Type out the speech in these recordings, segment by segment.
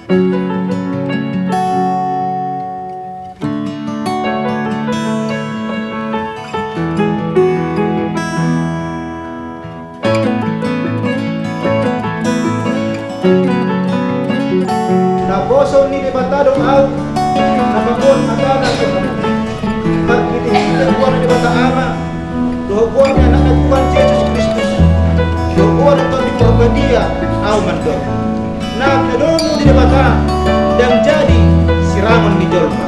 Naboso ni debatado au napapon agana ko pagkiti buwan ni bata ama dobuan ni anak Tuhan Yesus Kristus dobuan ito di dia au mando na nadomo di debata dan jadi siraman ni jolma.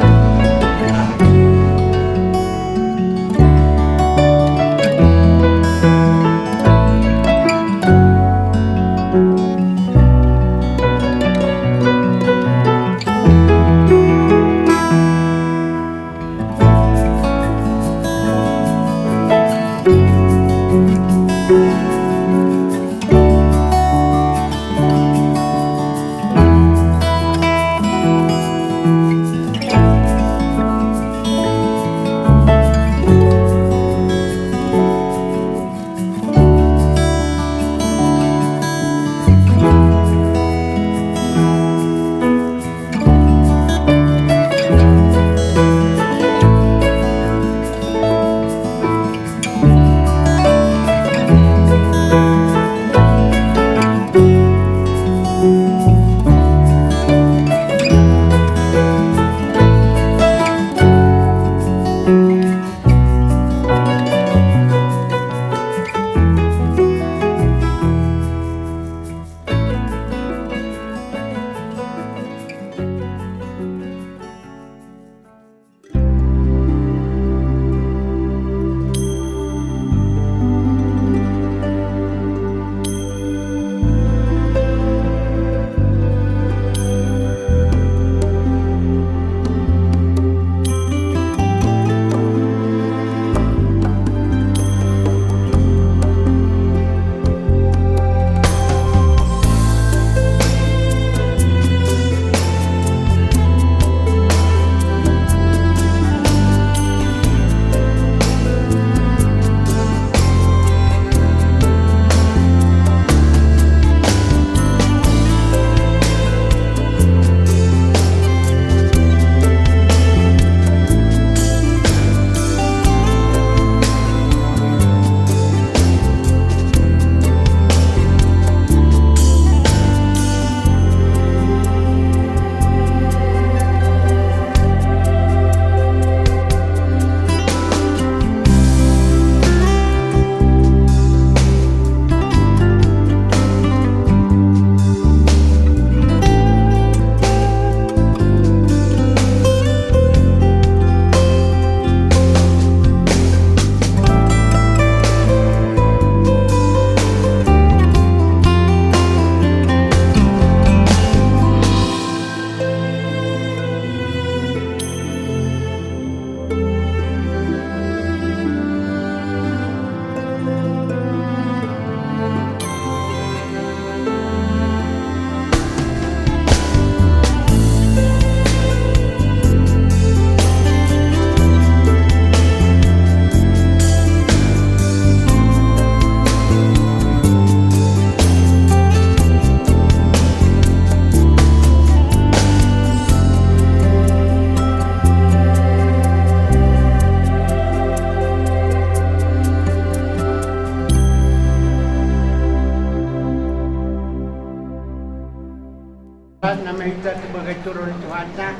Na mahita sebagai turun Tuhannya,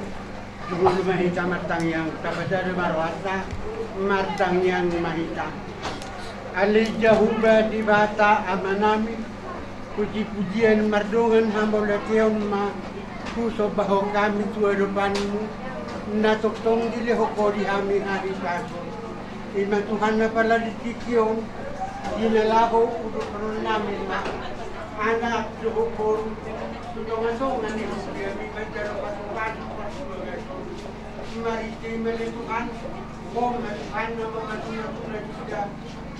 dulu mahita martang yang kapadari marwata, martang yang mahita. Ali jahuba di bata amanami, puji-pujian mardungan hambolation ma puso baho kami tuarupanmu, natoktong dili hokori kami hari kaso. Ima Tuhan na pala ditikyon, dinalaho udo namin ma anak hokor. Tuntungan-tungan ni Hukya, may magdaro patukan maritima ni Tuhan, kung matukan na mga tunag-tunag kita,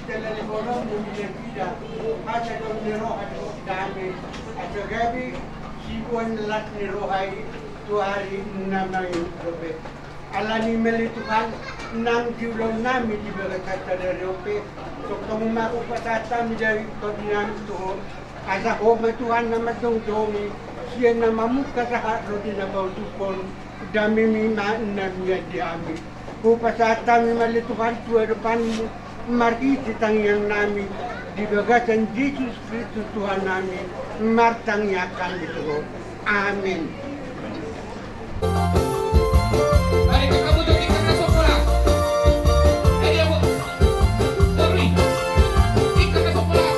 dalaliborong ng binagida, at sa doon ni Roha at dami, at sa gabi, sikuan lahat ni Rohay, tuwari na may rope. Ala ni Melitukan, nang diulaw namin, di ba kata na rope, so kung makupatatam, di ko dinamit tuho, asa ko matuhan na matungtungi, dia namamu katahat roti na bau tupon dami mima na niya diami. Kupasata mimali Tuhan tua depanmu, mari tang yang nami di bagasan Yesus Kristus Tuhan nami, martangnya kami Tuhan. Amin. Mari kita butuh ikan kasok bola. Ayo bu, Dobri, ikan kasok bola.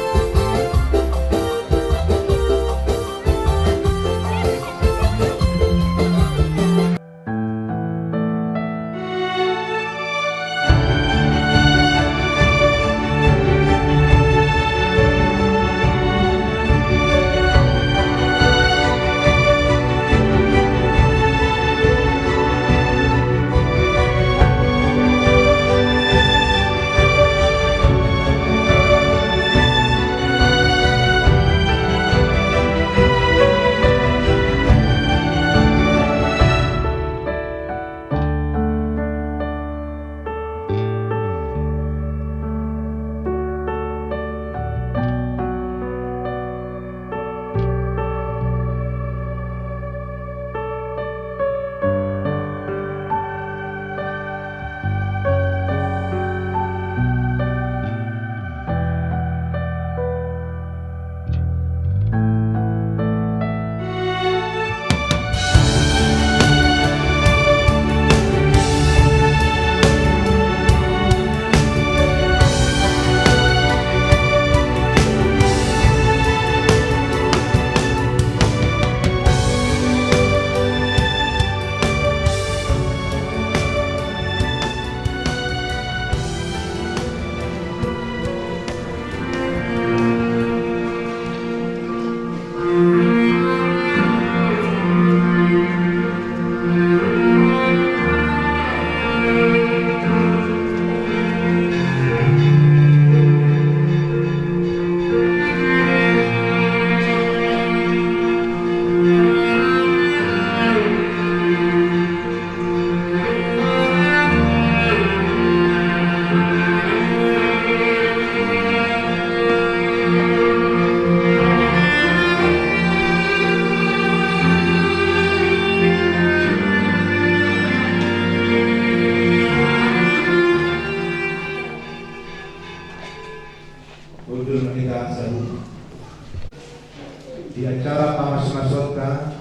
Di acara pamas-masota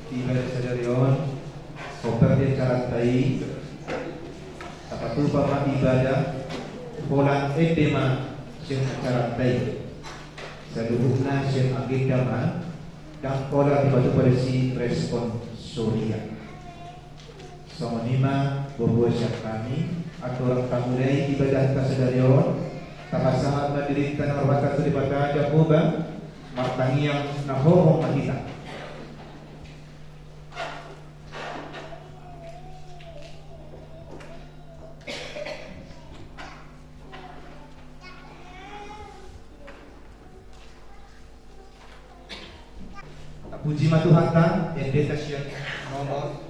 tiba sadarion operasi acara tai tapatu pama ibadah pola edema sing acara tai saluhna sing agama dan pola dibatu polisi responsoria somonima bobo kami atau orang tamulai ibadah kasadarion tapasahat madirikan hormatan di pada Jakoba martangi yang nahohong makita. Puji matuhata endetasyon nomor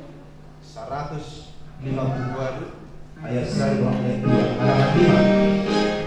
152 ayat 1 ayat 2 halaman 5.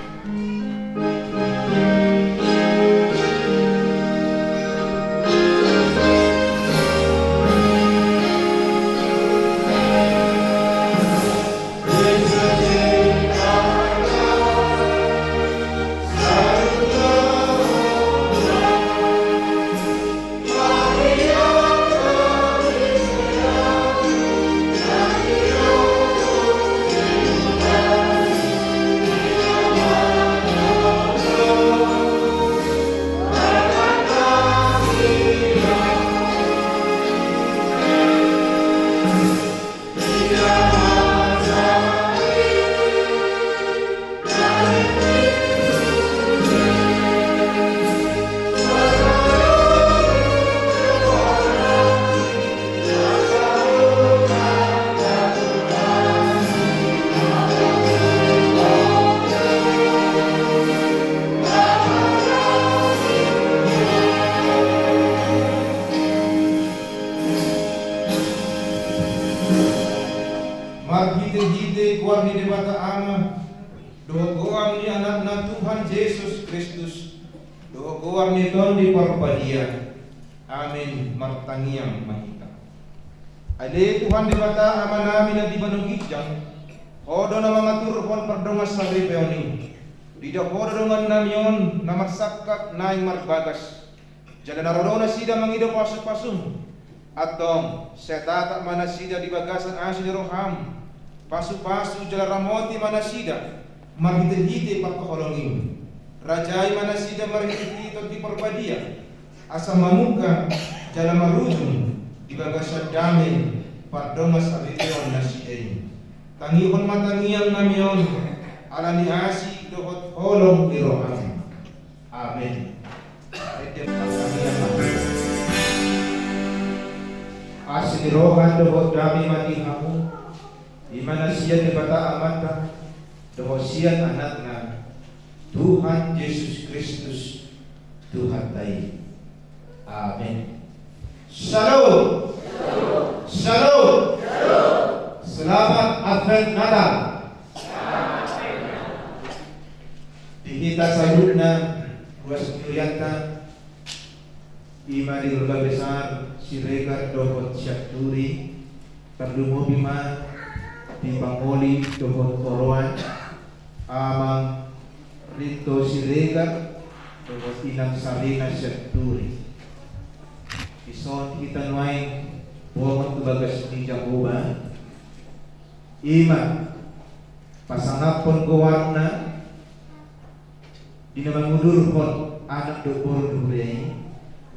Marhide kuar di debata ama dogoan ni anak na Tuhan Yesus Kristus dogoan ni ton di parpadia Amin. Martangiang mahita. Ale Tuhan di bata ama namin na di banugijang. Odo na mga turhon pardongas sa ripeoni. Dida odo dengan namyon na marsakak na yung marbagas. Jada naroro na sida mangido pasuk-pasung. Atong setata manasida di bagasan asin ni roham. Pasu-pasu jala ramoti manasida. Marhite-hite papakolongin. Rajai manasida marhite-hite di perbadia. Asa mamuka jala marujung di bagasan dame pardongas abiteon nasidain. Tangihon matangiang namyon alani asi dohot holong iroham. Amin. Asi rohan dohot dami mati hamu di mana siya di bata amata dohot siya anak na Tuhan Yesus Kristus Tuhan tayo. Amin. Shalom. Shalom. Selamat Advent Natal. Di kita salut na ruas kuryata ima di lomba besar Siregar dohot Syakturi terdumo bima di Pangoli dohot Koroan amang Rito Siregar dohot Inang Sarina Syakturi ison kita nuay buang tubagas ni Jakoba ima pasangapon gowarna di nama mudurhon anak dobor durei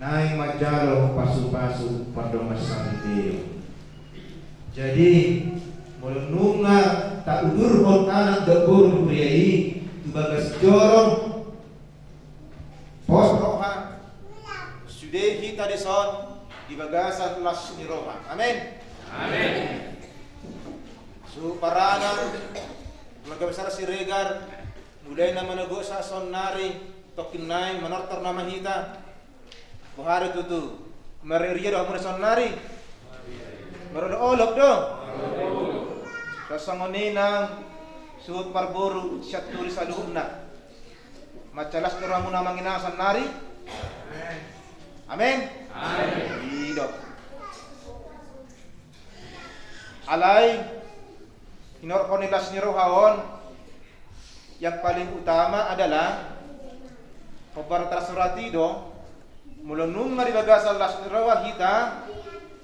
naing majalo pasu-pasu pardongas samiteo. Jadi mulununga tak udurhon anak dobor durei tubagas jorong pos roha sudah kita deson di bagasan las ni roha. Amin. Amin. Suparana keluarga besar Siregar mulai na manago sa sonari tokinay manortor na mahita buhari tutu maririya do mo sonari marodo olop do kasangoni nang suot parburu Syakturi sa luhuna macalas to ramo na mangina sonari. Amin. Amin. Hidup alay hinorkonilas ni rohaon yang paling utama adalah pembarutan suratido mulunung nga di bagasan las ni roha hita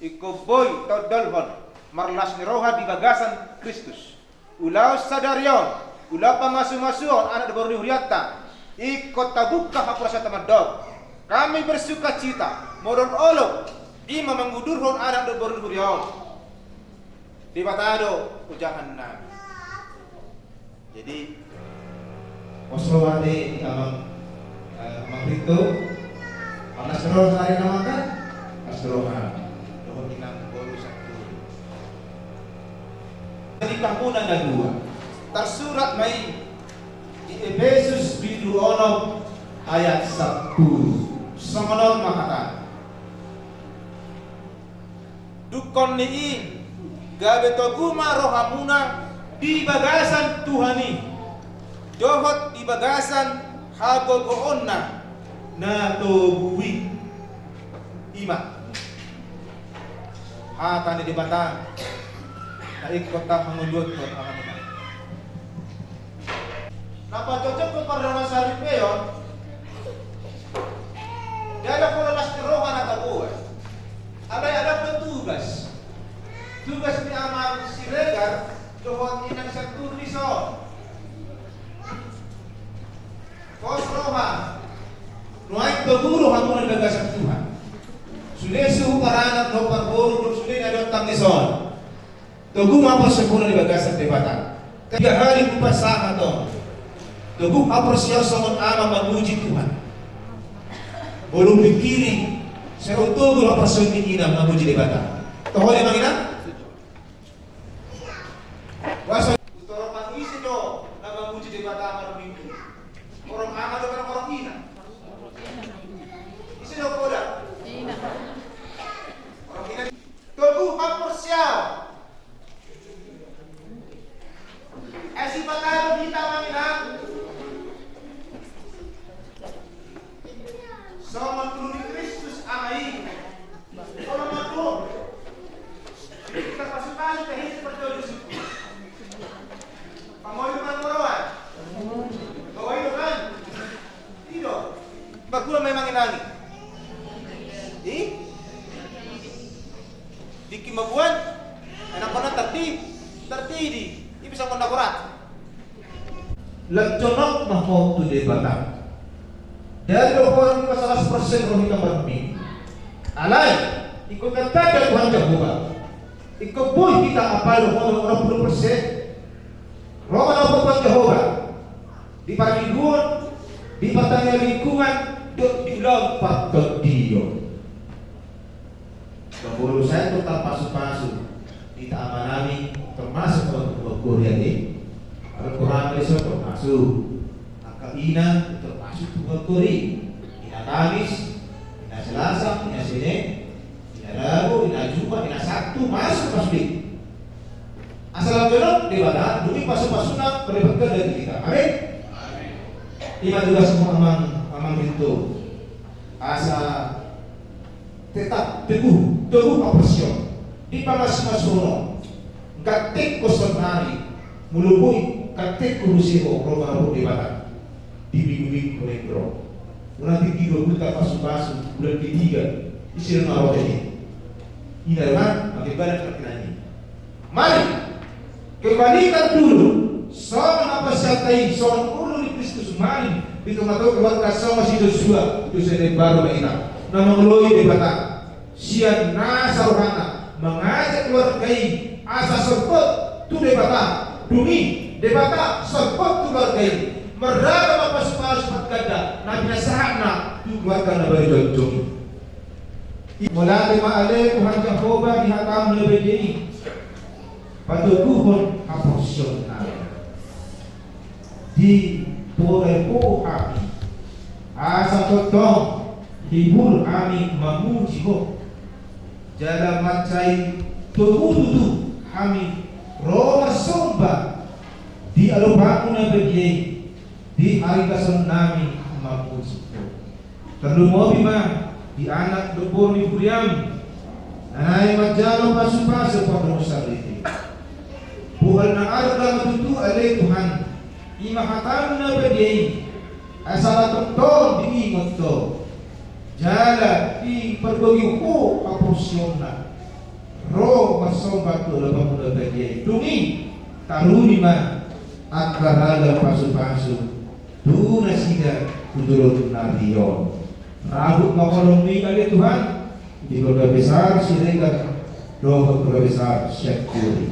ikoboy todalhon marlas ni roha di bagasan Kristus ulaw sadaryon ulaw pangasumasyon anak baru huriata ikot tabukka hapurasa tamadog kami bersuka cita modon olok ima mangudurhon anak baru hurion di batado ujahan nabi. Jadi Oslowati amang Rito Astroha hari namakan Astroha dohon inang bolu Syakturi. Di kampunan na dua tersurat may di Efesus bidu ono ayat 10 sanganon makata dukon niin gabe toguma rohamuna di bagasan Tuhani dohot di bagasan hagogoonna na tobuwi ima hatani di bata na ikot ta hangulot ko akamuna napacocok ko para sa ripeyon dala ko na roha na tabuhay alay ada tugas ni amang Siregar dohot inang Syakturi so kos roha nuay paguro hangun ang bagasan Tuhan sudah suhu paranak do parboro sudah na tang ison tugu mapos sepuluh di bagasan debatan 3 hari kupasama to tugu apresiasi songon ama memuji Tuhan belum pikirin saya utuh lo apresiasi inang memuji debatan toh yang manginang wasa utoro pangisi do na memuji debatan maruminggu orang ama do kan orang ina isi do koda ina orang ina tugu apresiasi si patado kita manginang so magtulong ni Kristus amay bisa mendakurat. Lanconok mahmo tu de batang. Dari 21% roh hitam bermi. Alai, ikut kata Tuhan Jehovah. Ikut boy kita apa roh 60%. Roh Tuhan Jehovah. Di paringun, di batangnya lingkungan, di lompat ke dia. Keburu saya tetap pasu-pasu. Kita amanami termasuk kalau Korea ini. Al-Quran itu termasuk Akaina termasuk Tuhan Kori. Ina Kamis, Ina Selasa, Ina Senin, Ina Rabu, Ina Jumat, Ina Sabtu masuk. Asal belum dibahas, demi pasuk-pasuknya beribadah dari kita. Amin. Lima juga semua amang itu asa tetap teguh operasi di pamas-masuno gatik kosonari mulupui gatik kurusiko roba di batak di minggu kolekro nanti 3 bulan pasu-pasu bulan ketiga isi nama ini kan akibat terkenanya. Mari kembalikan dulu soal apa satai soal ulu di Kristus mari itu matau keluarga sama si Joshua itu saya baru kita nama ngeloi di batak sian nasarohana mengajak keluarga asa serpot tu di batak dumi di batak serpot tu keluarga meragam apa sempat ganda nabi sahana tu keluarga nabi jojong mulai ma'ale Tuhan Jehovah dihatam lebih jadi patutuhon aposional di porepo kami asa totong hibur kami memuji ho jalan macai tubuh kami roh somba di alupaku na bagi di hari kason nami memuji ho terlalu mau bima di anak debur di buriam nanai majalo pasu-pasu pagmusal itu bukan na arga matutu alay Tuhan imahatan na bagi asal totong diingat to jala di perbagi ko aposyona roh masombat to labang muna bagi dumi taruni man at karala pasu-pasu duna sida kudulot na riyon rabot makolongmi kali Tuhan di keluarga besar siregat doa keluarga besar syakuri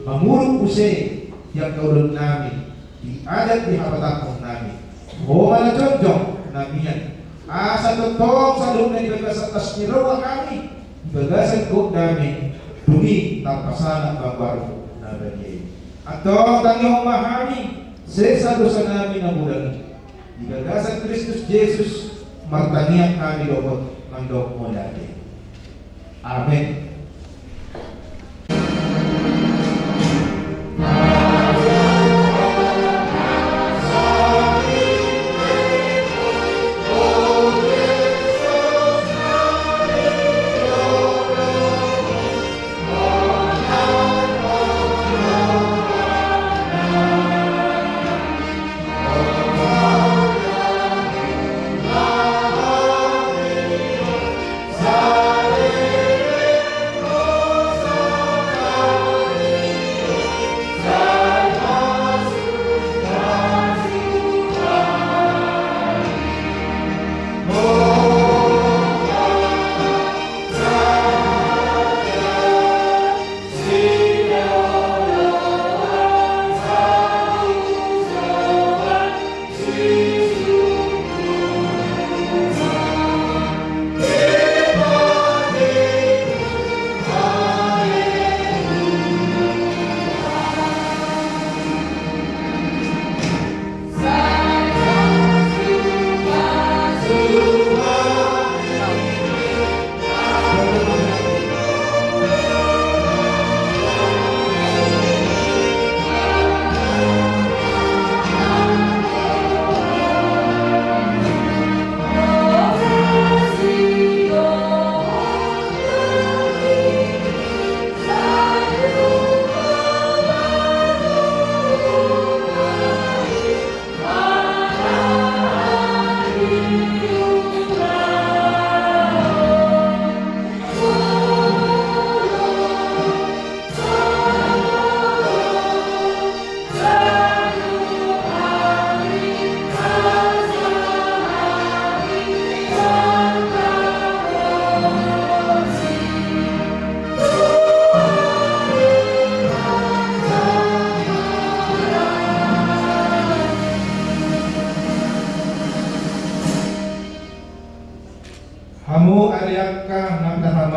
mengurut usai yang kaulan namin di adat di habatakong namin o malajojong namiyan asa totong sa loob na ibagas atas nilawa kami ibagasan ko namin dumi tampasan at bangbar na bagay at ang tangyong mahami sa dosa namin na bulan ibagasan Kristus Jesus martangiyak kami lobot ng loob mo dati. Amen.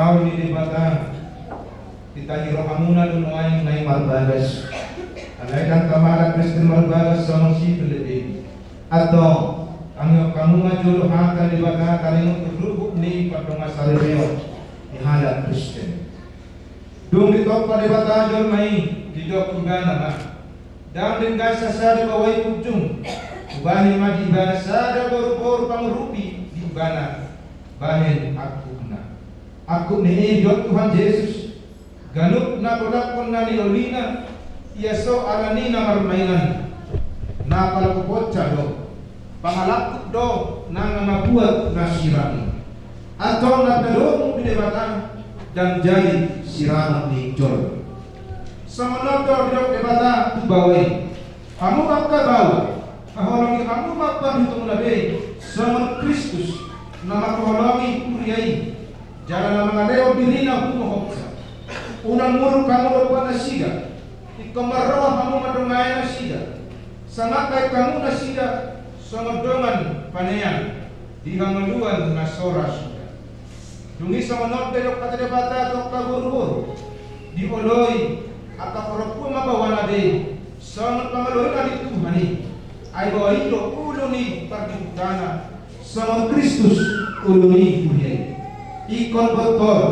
au ni debata kita hiro hamuna dun oaing nai marbagas alaikan kamara Kristen marbagas sama si pelede atau ang kamu ngajul haka debata kalingut rubuk ni padonga sareo di hadat Kristen dung ditop pada debata jol mai di dok ibana ma dam dengan sasada bawai ujung bahin mati ibana sada bor pangrupi di ibana bahin aku ni jod Tuhan Yesus ganuk na kodakon na niolina iaso alani na marmainan na palakupotsa do pangalakut do na ngamabuat na sirami atau na pedong debata dan jadi siraman ni jol semenotol dok debata tubawai kamu bakka bawa kaholongi kamu bakka hitung nabe semen Kristus nama kaholongi kuriai jalan nama ngadeo birina humo hoksa unang muru kamu lupa nasiga ikamarroa kamu madongai nasiga sangakai kamu nasiga sangadongan panean di hamaluan nasora suda dungi semenot dok kata debata tok kabur dioloi atau korokku mabawana de sangat pangaloi na Tuhani ay bawaito uluni pagdutana sama Kristus uluni kuhiyay ikon betul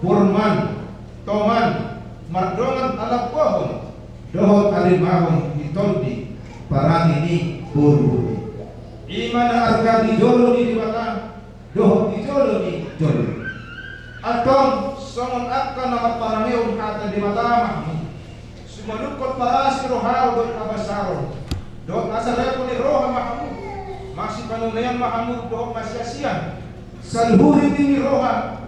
purman toman mardongan alap pohon dohot alimahon ditoldi parang ini buru iman arga di jolo di bata dohot di jolo di jolo atong songon akan nama parangeon kata di mata mahmu sumalukot parasi rohao dot kabasaron dot asalapo ni roha mahmu masih panunayan mahmu dot masyasian salhuri ni roha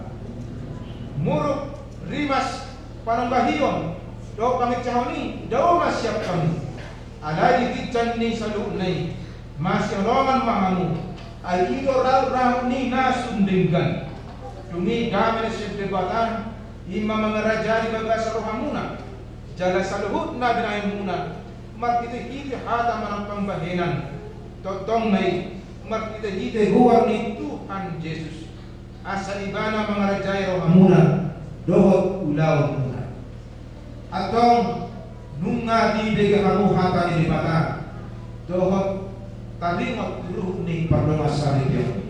muruk rimas panambahion dot kami cahoni dot masyap kami alai kitchan ni salunay masih roman mahmu ay ito rau ni nasundinggan Tumi kami debatan ima mengerajani bagasa rohamuna jala saluhut na binayamuna markita hiti hata manang pambahinan totong may markita hiti huwag ni Tuhan Yesus asa ibana mengerajai rohamuna dohot ulaw muna atong nunga di bega kamu hata ni debatan dohot talingot ruh ni pardongasari diyo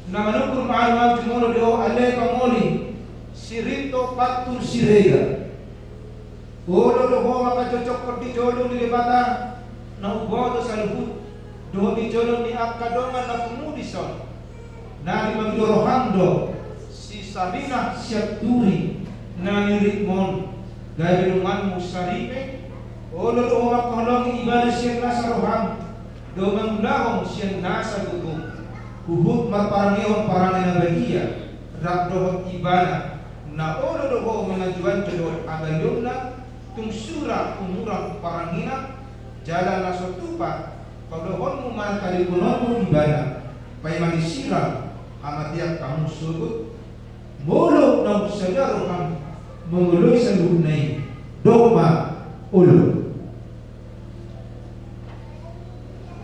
na manungkul ma'alwag tumulo diyo alay pangoli sirito patur sirega ulo doho makacocok ko di jolo ni libata na ubodo sa lubut doho di jolo ni akadongan na pumudison na magdorohando si Sabina Siaturi na niritmon gaya binungan mo saripe ulo doho makaholong ibada siya nasa rohang doho mangulahong siya nasa lubut Uhud marparangion parangin na bagiya rakdohot ibana na olo doho mengajuan kedot agayon na tung sura umurang parangina jalan na sotupa pagdohon mo man kalikunon mo ibana pay manisira amatiak kamu sugut molo na sadaro kang menguloy sa lunay dogma ulo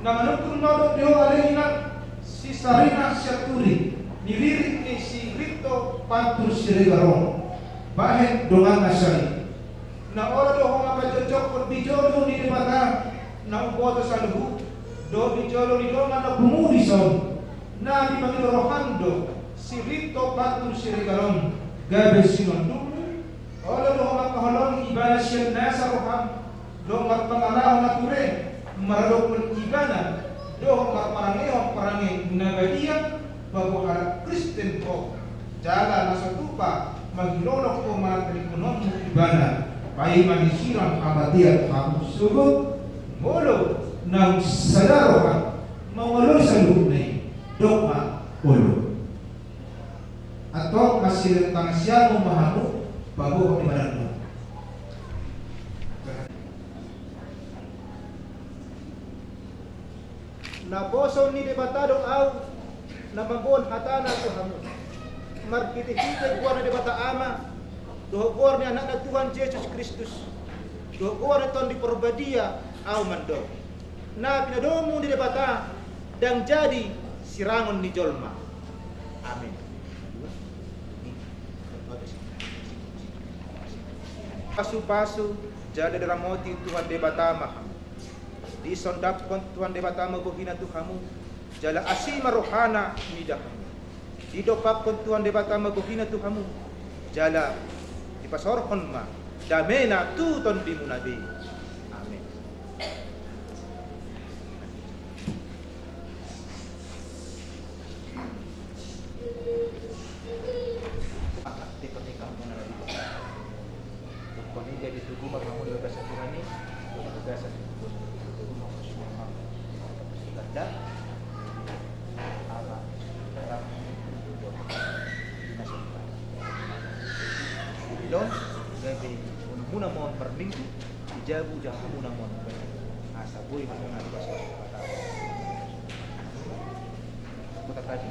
na manukun mo diyo alina si Sarina Siaturi nilirik ni si Rito Pantur Siregarong bahen dongan nasari na ora doho mapajojok por bijolo ni debata na uboto sa lubu do bijolo ni dongan na bumurison na di pangidorohando si Rito Pantur Siregarong gabe sinondumu ora doho makaholong ibana siya nasa roham do magpangalaw na ture maradokul ibana doh marparangeon parange nabadian bago harap Kristen ko jala nasa tupa magilolok ko mga kalikunon mo ibana pay manisirang amatiat kamu sugot molo ng sadarohan mawaloy sa lupnay dogma ulo ato masilentang siya mo mahamu bago kamimanan mo na boso ni debatado au na magon hatana ko hamu markiti-kiti kuwa na debata ama dohor ni anak na Tuhan Yesus Kristus dohor ton di perbadia au mando na pinadomu di debata dan jadi sirangon ni jolma amin pasu-pasu jada daramoti Tuhan debatama di sondap Tuhan debatama gohina Tuhamu jala asima rohana midahamu di dopap Tuhan debatama gohina Tuhamu jala di pasorhon ma damena tu ton bimunabe. Amin. Jadi tugu makamu di atas Tuhan ini, di atas tugu ganda, ala, dalam nasional. Ilon, gabi muna mohon per minggu, ijabu jangan muna mohon asa boy muna di atas kata. Kota tadi.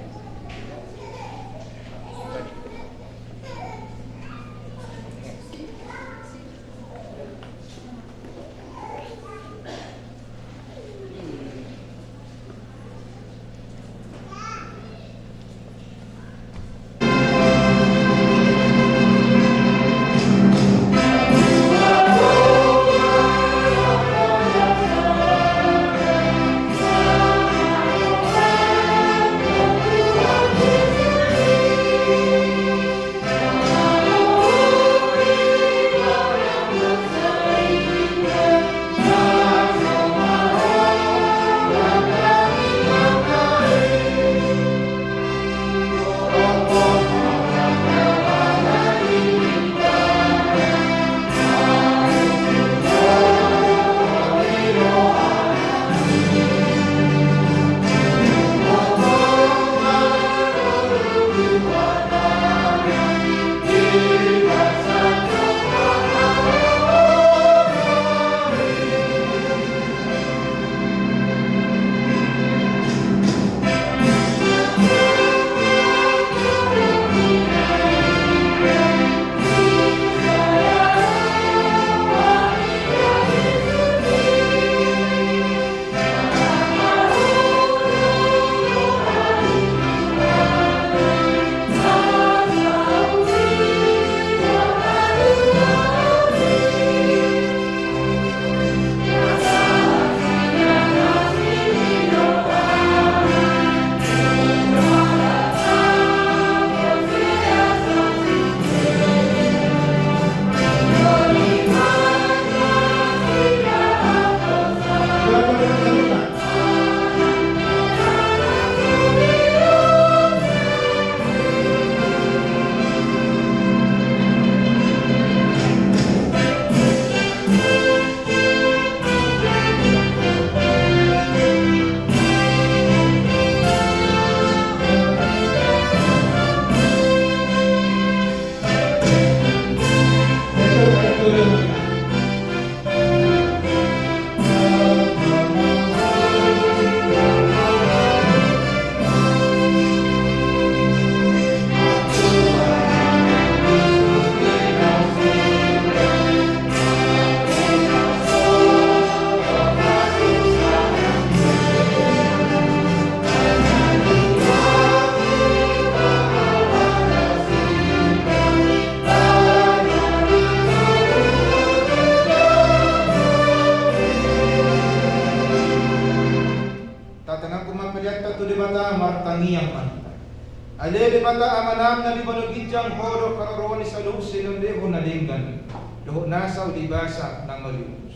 Alele mata amanam na libanogidjang horo karoroni sa lusin ng deho na linggan. Doho nasaw libasa ng malimus.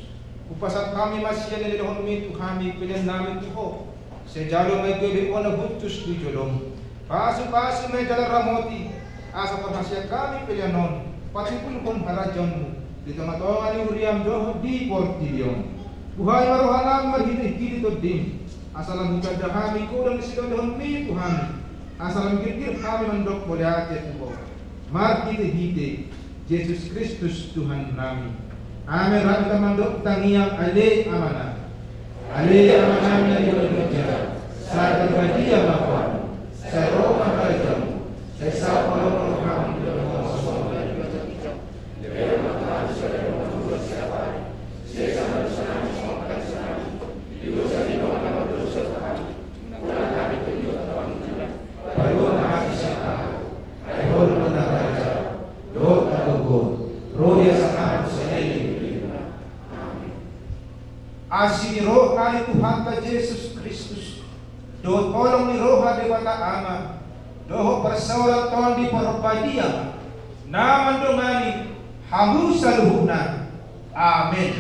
Upasat kami masya nililahon mi tu kami pilihan namin tuho. Sejalo may kuliwan na buntus di jolong. Pasu-pasu may dalamoti. Asa pagmasya kami pilihanon. Patipulkon harajon mo. Dito matongan ni Uriam doho di portilyon. Buhay maruhanam marhini-hini to din. Asalang bukad kami kurang isigaw doon mi tu kami. Asalam kirkir kami mandok boleh aja tuh. Mari kita hite Yesus Kristus Tuhan kami. Amin. Ranta mandok tangiang ale amanah. Ale amanah dari berbicara. Saat berbahagia bapak. Saya roh makan. Saya sapa roh kami dalam semua dari berbicara. Lepas makan sudah menunggu siapa. Saya sama senang makan senang. Ibu saya makan berdosa kami. Mudah kami tunjuk Tuhan. Baru mahasiswa, ayah mendapat doa doa roh yang sangat Asih ni roh ni Tuhan ka Yesus Kristus. Do tolong ni roh di bata ama. Do persoalan ton di porbadia. Naman dongani hamu saluhna. Amin.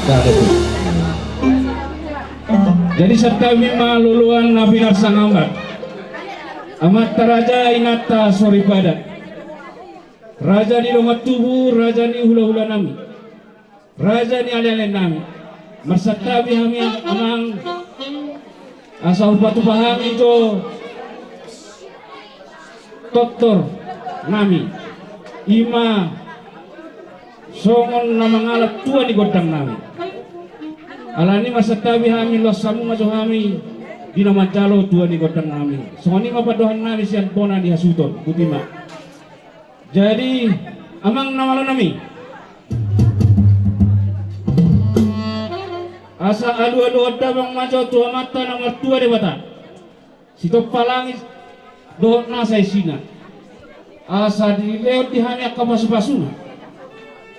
Kadeput. Jadi serta mima luluan Nabi Narsangambat amat raja inata soripada raja ni lomat tubuh, raja ni hula-hula nami, raja ni ale-ale nami marsatabi hami amang asal batu bahang itu doktor nami ima songon namang alat tua di godang nami alani marsatabi hami los samu majo hami dina macalo tua di godang nami songoni mapadohan nami sian pona di hasuton butima. Jadi amang namalo nami asa adu-adu ada bang majo tua mata nomor tua di bata sito palangis dohot nasa isina asa di leot di hanya kapasu-pasuna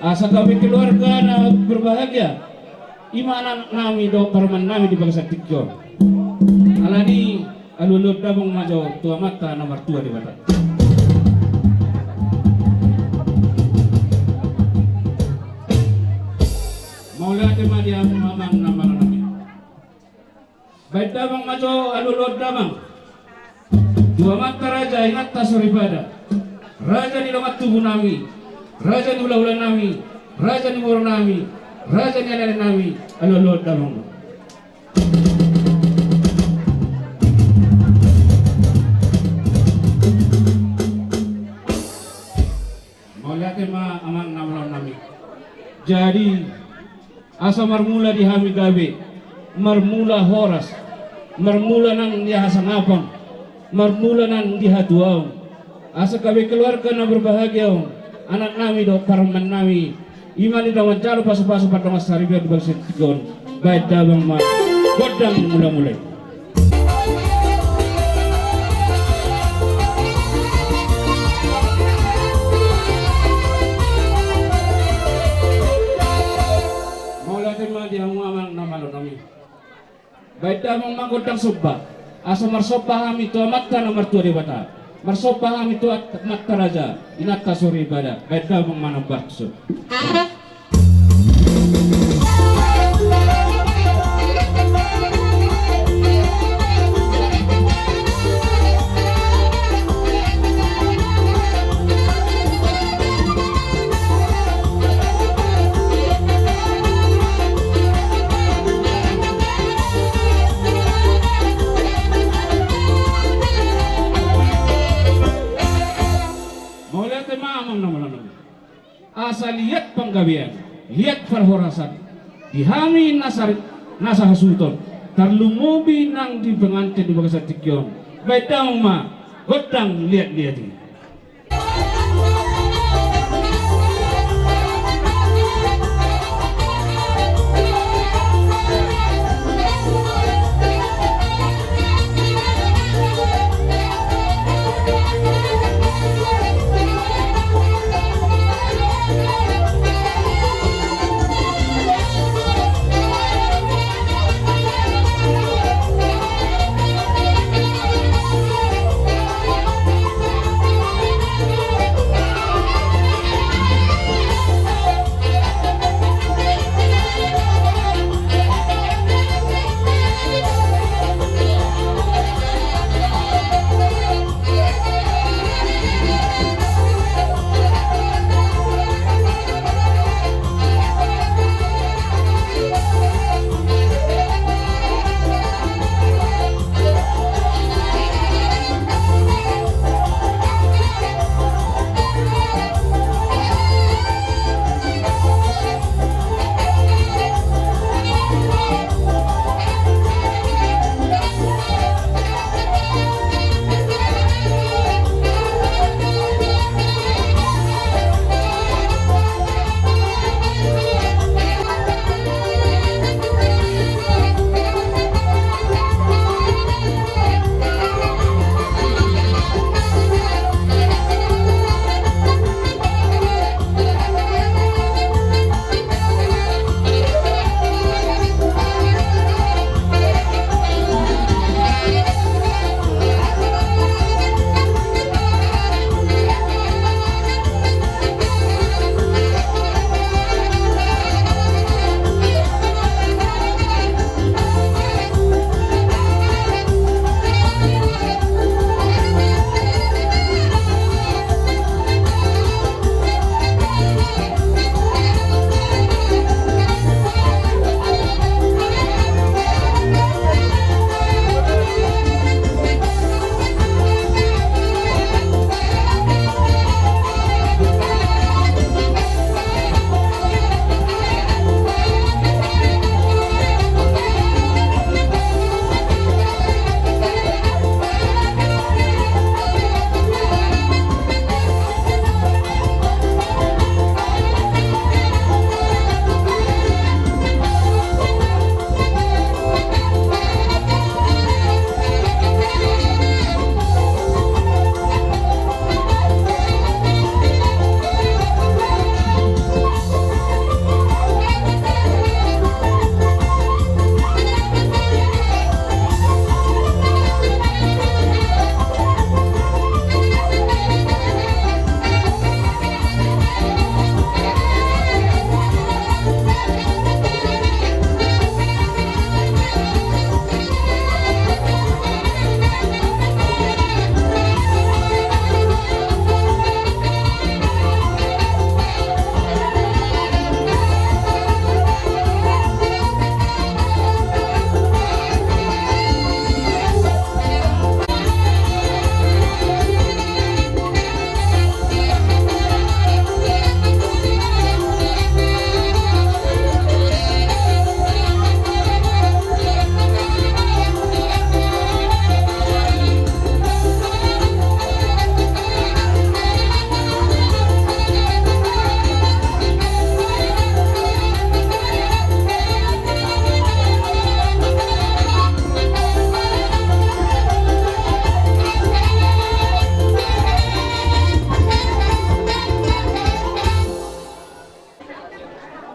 asa kami keluarga na berbahagia imana nami do parman nami di bangsa Tikjon alani adu-adu ada bang majo tua mata nomor tua di bata. Maulah tema dia mamang namang nami. Baik damang majo alulod damang. Dua mata raja ingat tasuribada. Raja ni lomat tubuh nami. Raja ni ulah-ulah nami. Raja ni moro nami. Raja ni alale nami. Alulod damang. Maulah tema amang namang nami. Jadi asa marmula di hami gabe, marmula horas, marmula nang di hasangapang, marmula nang di hatuaw. Asa gabe keluarga na berbahagia, anak nami do parman nami, iman di dawan calo pasu-pasu pada mas saribia di bangsa Tikjon, baik dabang ma, godang mula-mulai. Dia muamang namalo nami. Baik damang magodang subba. Asa marsopa kami tu matta nomor tua di bata. Marsopa kami tu matta raja. Inata suri bada. Baik damang manang bakso. Asa lihat penggawean, lihat perhorasan, dihami nasa hasuton, terlumubi nang di pengantin di bangsa Tikjon. Baik damang ma, godang lihat-lihat ini.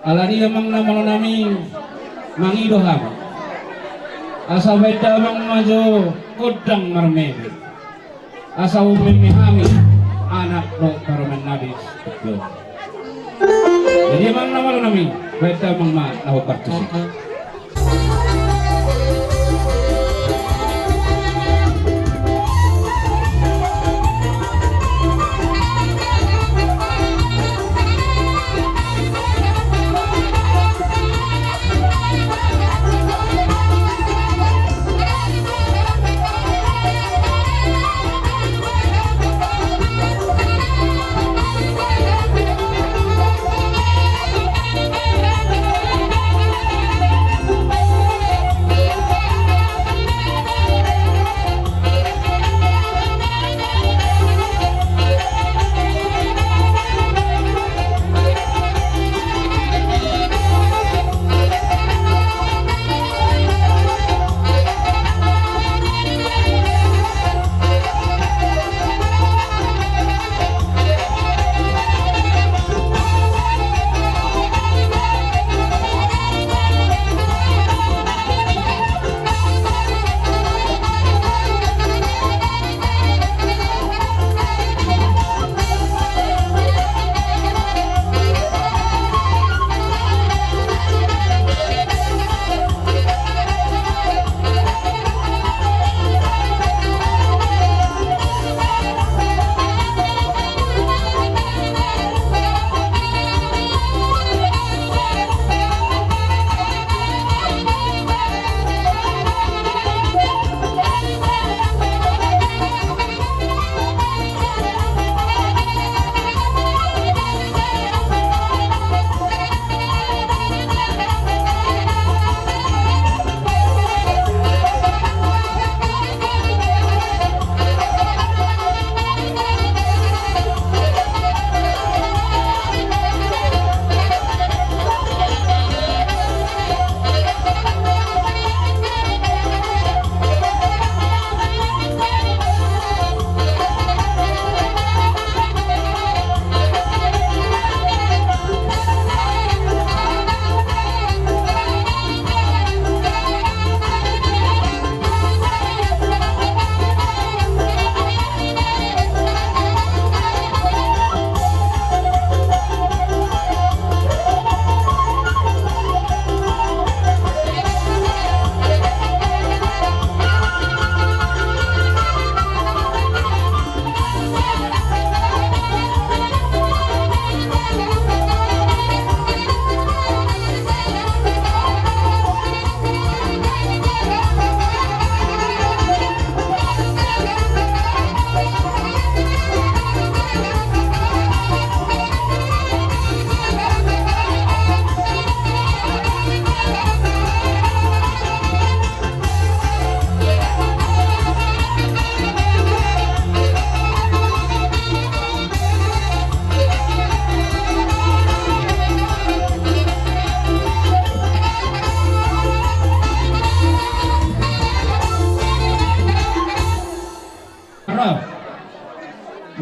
alani amang namalo nami mangidoham asa beda mang majo kodang marmeme asa umimihami anak lo karuman nabi yo. Jadi amang namalo nami beda mang ma naho kartusi.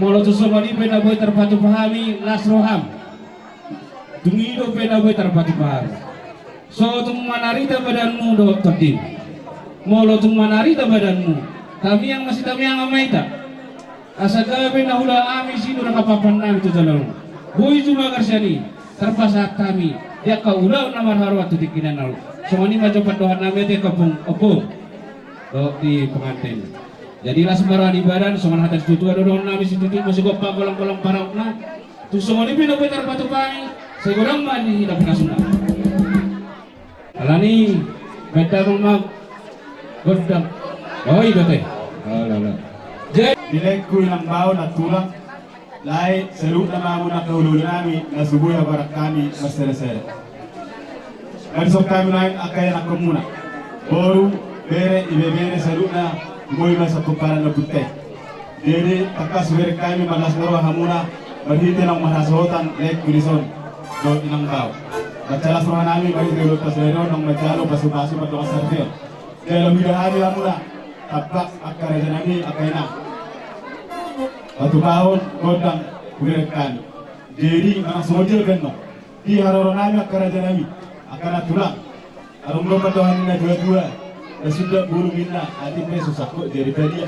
Molo tu somali pena boy terpatu pahami nasroham. Tungido pena boy terpatu pahami. So tung manarita badanmu do terdim. Molo tung manarita badanmu. Kami yang masih kami yang amaita. Asal pena hula ami sinu nakapapan nami tu jalan. Boy cuma karsani terpasat kami. Dia kau ulau namar harwat tu dikinan lalu. Somani macam doa nami te kapung opung. Do di pengantin. Jadilah sembarang ibadah, soman hatas tutu ada orang nabi situ masih gopak kolam-kolam parakna. Tu soman ini pina betar batu pai, segorang mandi hidup nasuna. Alani betar rumah godam. Oh iya teh. Alah. Jadi nilai ku ng bawon at tulang lahi salud na mamu na kahululan namin na subuy na barak kami masere-sere. Nagsok kami na akay na komuna. Boru, bere, ibebere salud na moy sa tumparan na putay. Dede takas bere kami malas maro hamuna berhiti ng mahasotan lek kulison do inang baw. Bacalas mga namin berhiti do pasero ng majalo pasubaso pato sa sarfel. Dahil lumidahani hamuna tapak akare janani akay na. Batu bahon godang kulirekan. Jadi anak semodel kan no. di haroro nami akaraja nami akana tulang arung ropa dohan na dua-dua na sudah bulu minna ati pe susako jadi tadi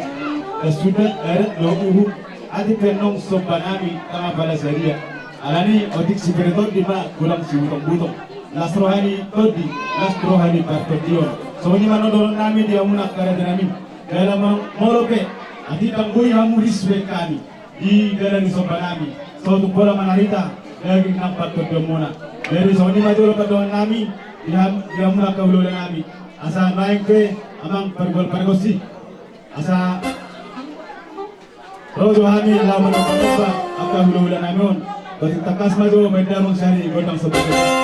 na sudah eret lo uhu ati pe nong sobanami tama bala saria alani otik sikretor di ma kulang si butong las rohani todi las rohani partotion so ni mano doron nami dia muna akaraja nami dalam morope ati tanggui hamu riswe kami di dalam sobanami so tu bola manarita lagi nampak kedemuna dari soni maju ke doan nami dia mula kaulo nami asa naik pe amang pergol-pergosi asa rodo kami lawan apa kaulo nami on bagi takas maju benda mencari godang seperti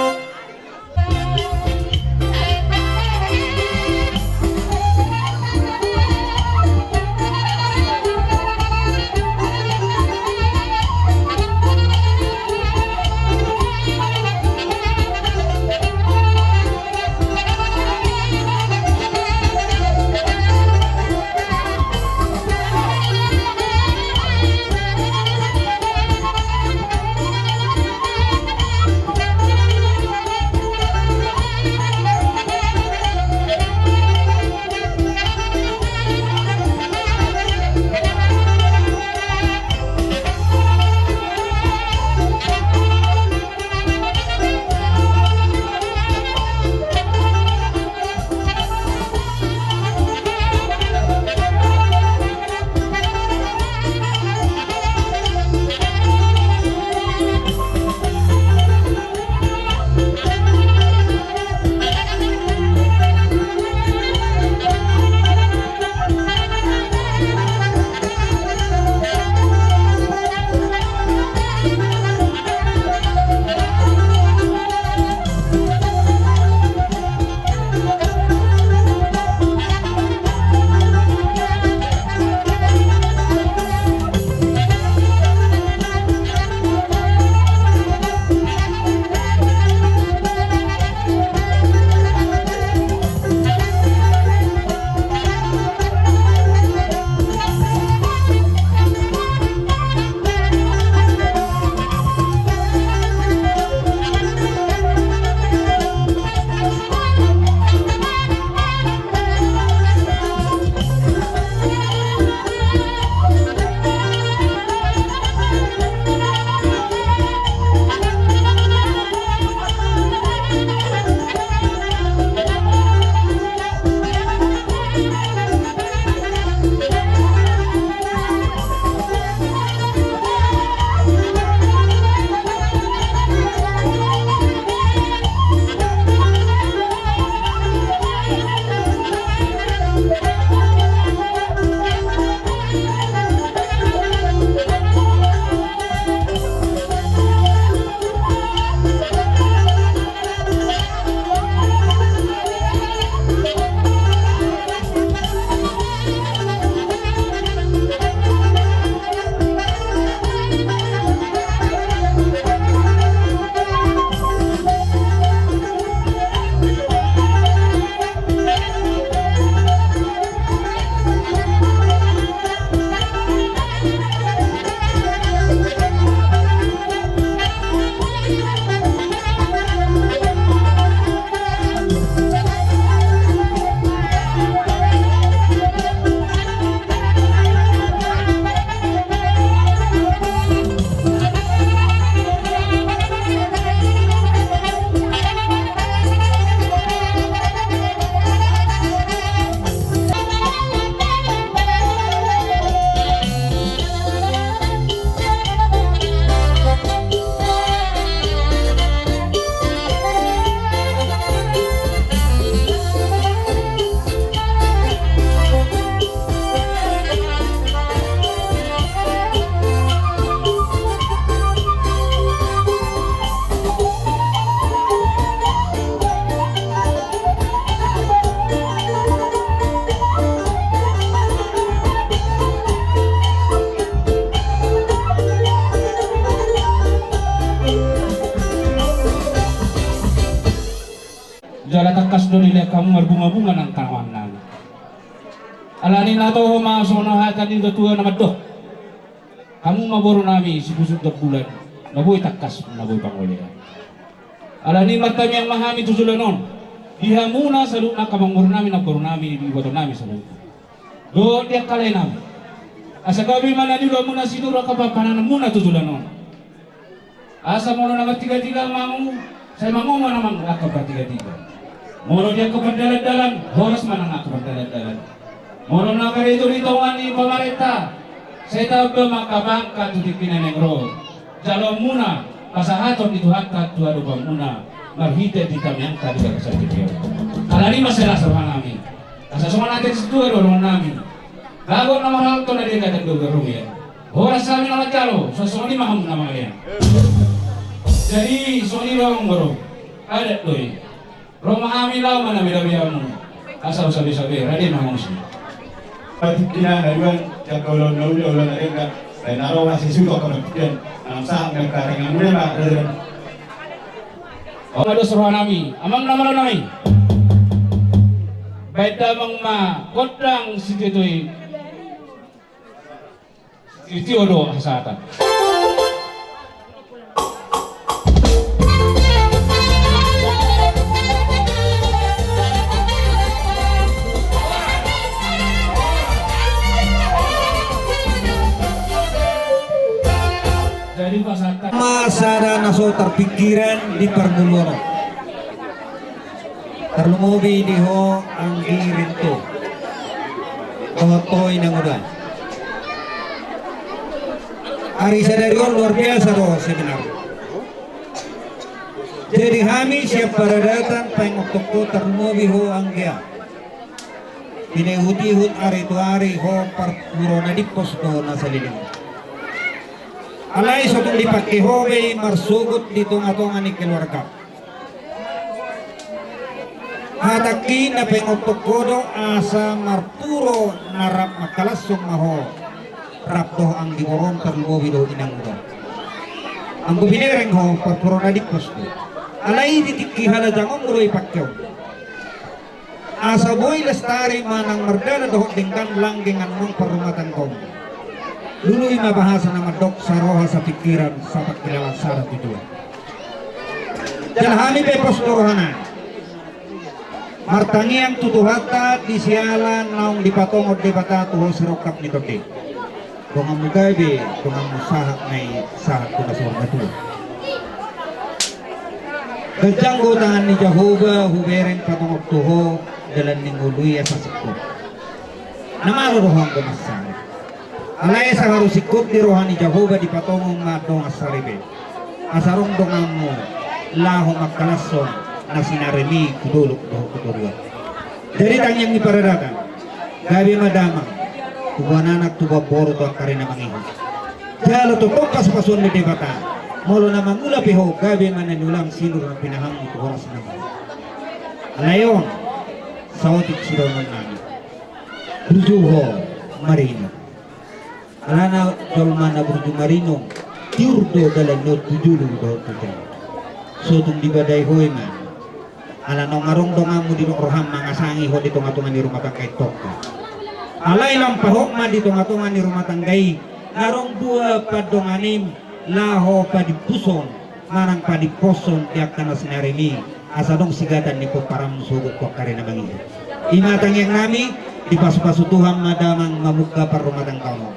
Jala takas do nila kamu marbunga-bunga ng tanaman namin. Alani na to humasonohatan din tuwa na maddo. Kamu maboro nami si pusod na bulan. Nabuhay takas, nabuhay pangulian. Alani matami yang mahami tujulanon. Dihamuna salu na kamangmur namin na koro namin iboto namin salu. Do dia kalay namin. Asa gabi mananilo muna sinuro kapapanan muna tujulanon. Asa mo na tiga-tiga mamu, saya mangomo naman ako tiga-tiga. Moro dia keperdalan-dalan, horas manang ako perdalan-dalan. Moro na karito-rito ni pemerintah. Saya tahu makabangka tutik pinaneng road. Jalo muna, pasahaton itu hatta tua doba muna. Marhite di kami angka di bangsa kita. Alani masalah sama kami. Asa semua nanti situ dorong kami. Gago nama hal tu dari kata dua ya. Horas kami nama calo, sosoni maham nama dia. Jadi soni dorong dorong. Ada tu. Rumah kami lau mana beda-bedamu. Asal sabi-sabi, radin maham sih. Patikina ngayon yang kalau nauli ulang ada enggak saya naruh masih suka kemudian sah ngkareng ngamun na ada. Ada suruhan nami, amang nama nami. Baik damang ma kodang si titui. Itu odo hasatan. Masada naso terpikiran di permuluno terlumobi di ho ang girinto totoy ng udan hari sadarion luar biasa roh seminar. Jadi kami siap para datang pengokto terlumobi ho ang gia pinehut-hut ari tu ari ho permuluno di pos do nasalilin. Alay sa itong lipat hobe marsugot dito nga itong aning keluarga. Hataki na pengoktok kodo asa marpuro narap makalasong maho. Rapdo ang diworon terluwi do inang udo. Ang gubinereng ho parpuro na dikos do. Alay ditiki halajangong ulo ipakyaw. Asa boy lastari manang mardana dohot dingkan langgeng anong parumatan kong. Dulu'y mabahasa na madok sa roha sa pikiran sa pagkilalang sarap ito. Jalhami pe postorohanan. Martangi ang tutuhata di sialan naong dipatongod di bata tuho sirokap nito di. Kung ang mugabi, kung ang musahak na sahak ko na surga tuho. Gadyang gutangan ni Jehovah hubereng patongog tuho dalan ning uluya sa sikot. Namaruruhang gumasari. Alay sa harusikot di rohani Jehovah di patongong matong asaribe. Asarong dongan mo laho magkalason na sinarimi kudulok do kudulok. Dari tangyang iparadakan gabi madamang tubuananak tuba boro do karina mangiho. Jalo tutok pas-pasun ni debata molo na mangula piho gabi mananulang sinur ng pinahang ito oras naman. Alayon saotik sironon namin. Brujuho Marino. Alana dolmana Bruju Marino tiurdo dalam not tujulu do tujan. So tung dibadai hoy man. Alana ngarong dongamu di roham mangasangi ho di tongatungan di rumah tangkai tokka. Alay lampahok ma di tongatungan di rumah tanggai. Ngarong dua padonganim laho padipuson manang padiposon tiak tanah sinarimi asadong sigatan ni po param sugot ko karena mangi. Imatang yang nami di pasu-pasu Tuhan madamang mamuka par rumah tangkau.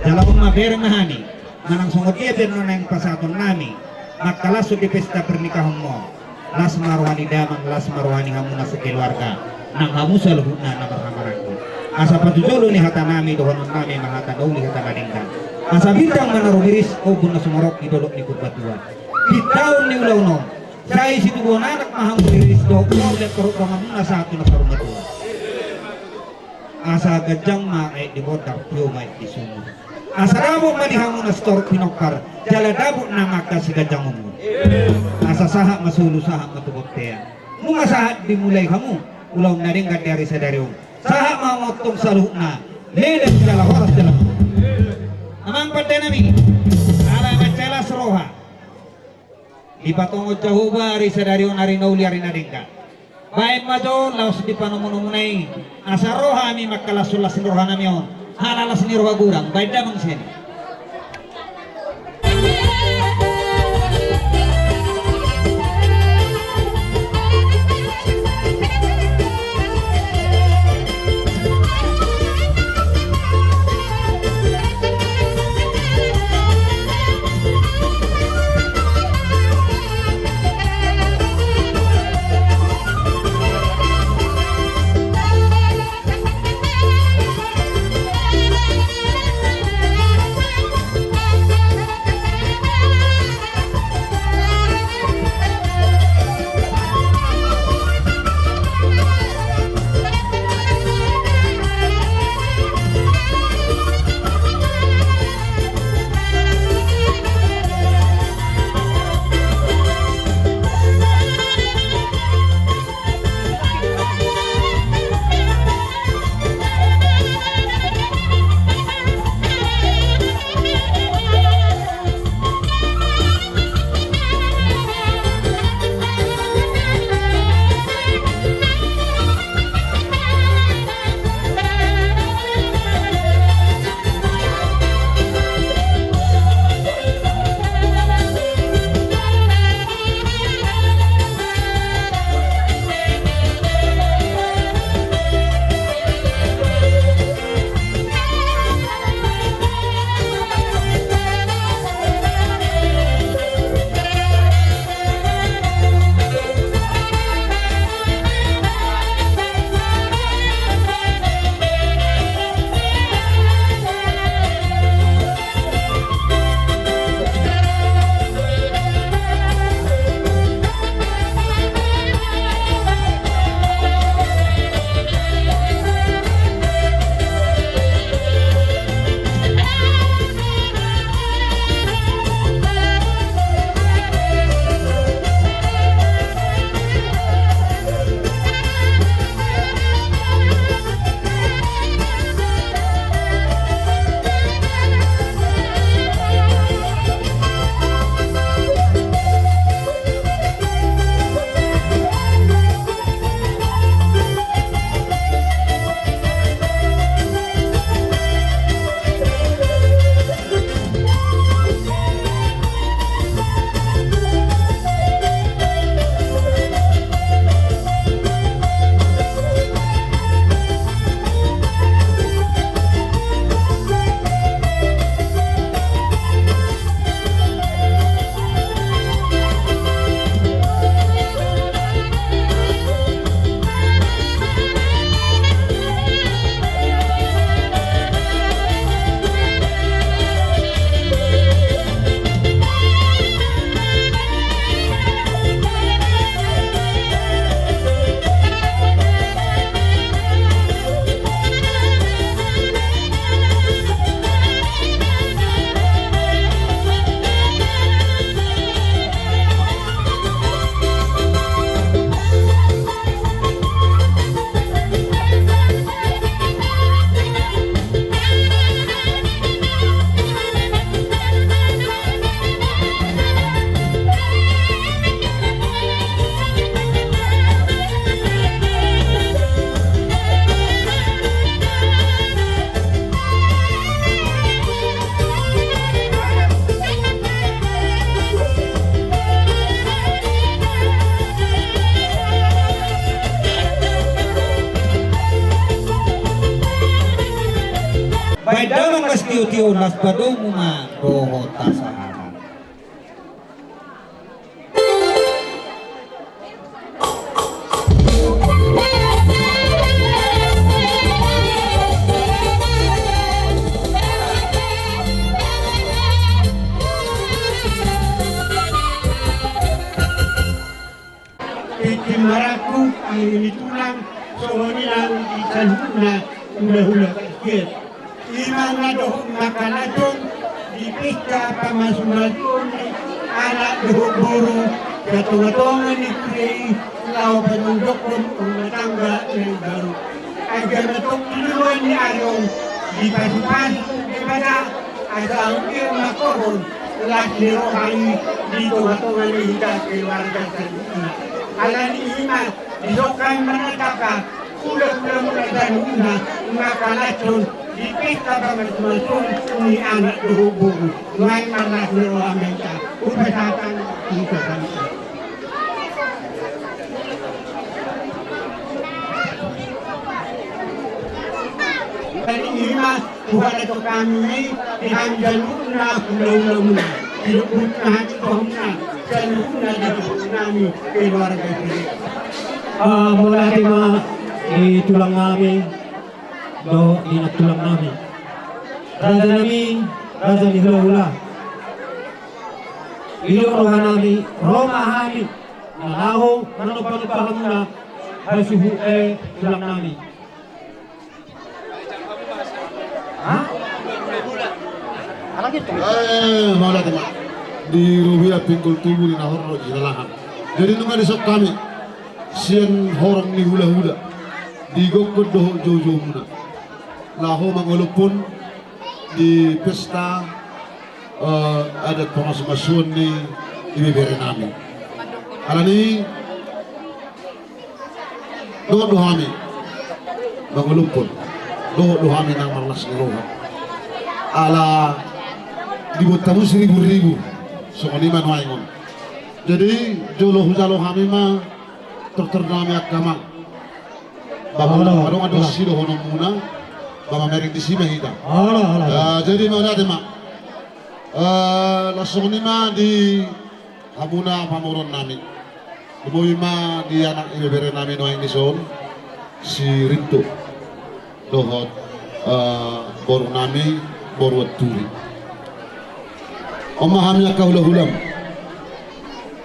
Dalam mabereng nahani manang sungot iya perno nang pasaton nami makalaso di pesta pernikahan mo las marwani damang las marwani hamuna sa keluarga nang hamusa luhuna na marhamarangko asa patujolo ni hata nami dohonon nami mahata daw ni hata nadingkan asa bintang manarumiris o bun na sumarok idolok ni kurbatua bitaon ni ulauno say situbuan anak mahamuliris do ulit karuk hamuna sa ato na karumatua asa gajang maay di bodar piyo maay isumo asarabo manihamu na store pinokar jaladabo na makasigadang mo asa saha masulu saha matuboktean mga saha dimulay kamu ulaw na rin dari sa dariong saha mamotong saluh na lelet jala horas jala amang patay nami ala macalas roha di patungod Jehovah ari sa dariong narinauli ari naringka baik majo laos di panomunumunay asa roha mi makalasulas roha nami on halalas ni roha gurang baik damang sini Iyo las padumuma doho tasahana. Maraku ini tulang sohonian di sanuna hula-hula kecil. Imang nadoh makanatun di pesta pamasumatun anak doh buru ketua-ketua ni kurei lau penundukun rumah tangga yang baru. Agar natuk duluan ni ayong di pasu-pasu daripada ada angkir makohon lagi rohani di tengah-tengah ni hidup keluarga sanuna. Alam iman disokan menetapkan ulah-ulah mulai una makalacun di pesta pamasumatun ni anak doh buru ngai manas roh Amerika upasatan upasan. Ima bukan itu kami dengan jalurna pulau-pulau hidupnya hati kohna jalurna di kami keluarga ini. Mula tima di tulang kami do inat tulang kami. Raja nami raja ni hula-hula. Iyo rohan nami Roma kami. Nalaho nanopang na hasuhu tulang nami. Maula tema di Rubia Pinggul Tubuh di Nahor di Lalahan. Jadi nunga disok kami sian horong ni hula-hula di gokod doho jojo muna. Laho mangolopun di pesta adat pemasukan ni ibibere nami. Alani doho hami mangolopun doho hami nang marlas ni roha. Ala dibuat tamu 1000-1000 sokoniman waingon. Jadi jolo hujalo kami mah terternami agama. Bawa ada silo hono muna, bawa merek di sini kita. Jadi mana tema? Langsung ni mah di Amuna pamoron nami. Kemudian mah di anak ibu bere nami noeng di son si Rinto dohot boru nami boru turi. Omahamnya kaulah-ulam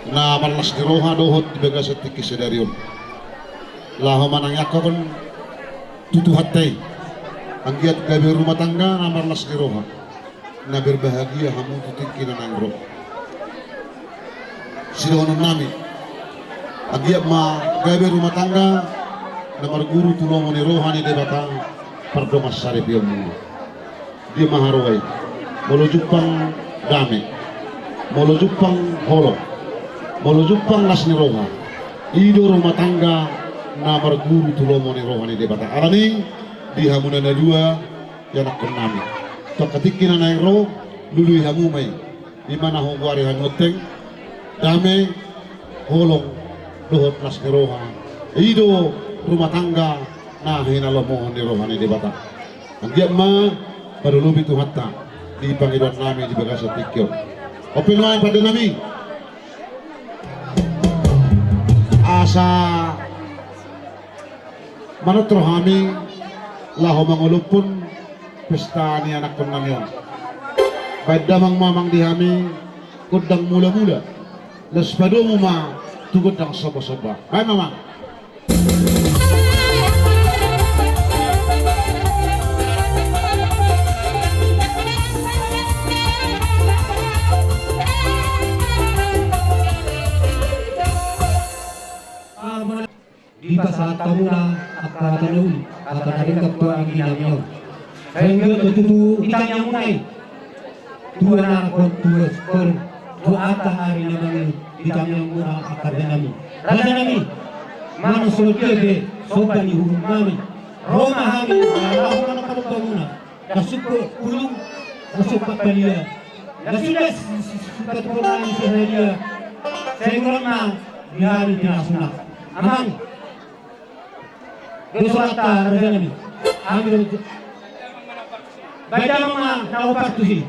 na malas di roha dohot dibaga setiki sedarion laho manang yakko kon tutu hatai anggiat gabe rumah tangga na malas di roha na berbahagia hamu tutiki na nangro sidohonon nami anggiat ma gabe rumah tangga na marguru tulongo ni roha ni debata pardomas sari piyamu dia maharowai molo jupang dame molo jupang holo molo jupang las ni roha ido rumah tangga na marguru tulomo ni roha ni debata arani di hamuna na dua yang nak nami to katikin na nang ro lului hamumay di mana hongwari hanoteng dame holong dohot las ni roha ido rumah tangga na hinalomo ni roha ni debata anggiat ma baru lubi tu hatta di panggilan nami di bagasa tikyo. Open line pada nami. Asa manutro kami laho mangulupun pesta ni anak penamyon. Badamang mamang di kami kudang mula-mula. Lespado mo ma tugod ang soba-soba. Hai mamang. Di pasal tamuna akatanun akanaring kapwa ang ginamyo. Sehingga tututu itang yang munay. Dua na kon tuwas per dua ata hari naman itang yang muna akadanami. Radanami mano sulke soba ni hukum kami. Roma kami laho na kapwa muna. Kasuko kulung kasuko palia. Nasudas sukat punan sa dia. Sehingga na dihari tinasuna. Amang Dosolata raja nami. Ambil Baca mga nakapatuhin.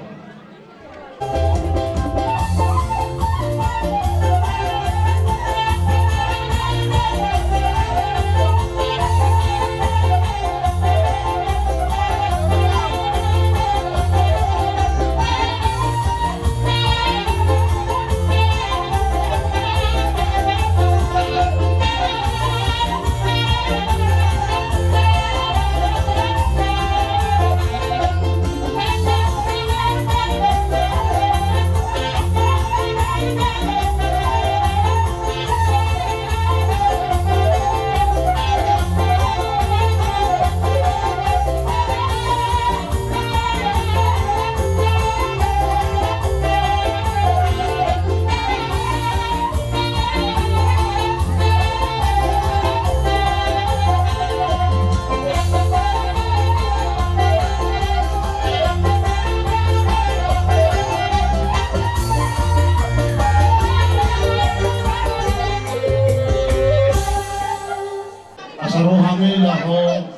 Asarohami laho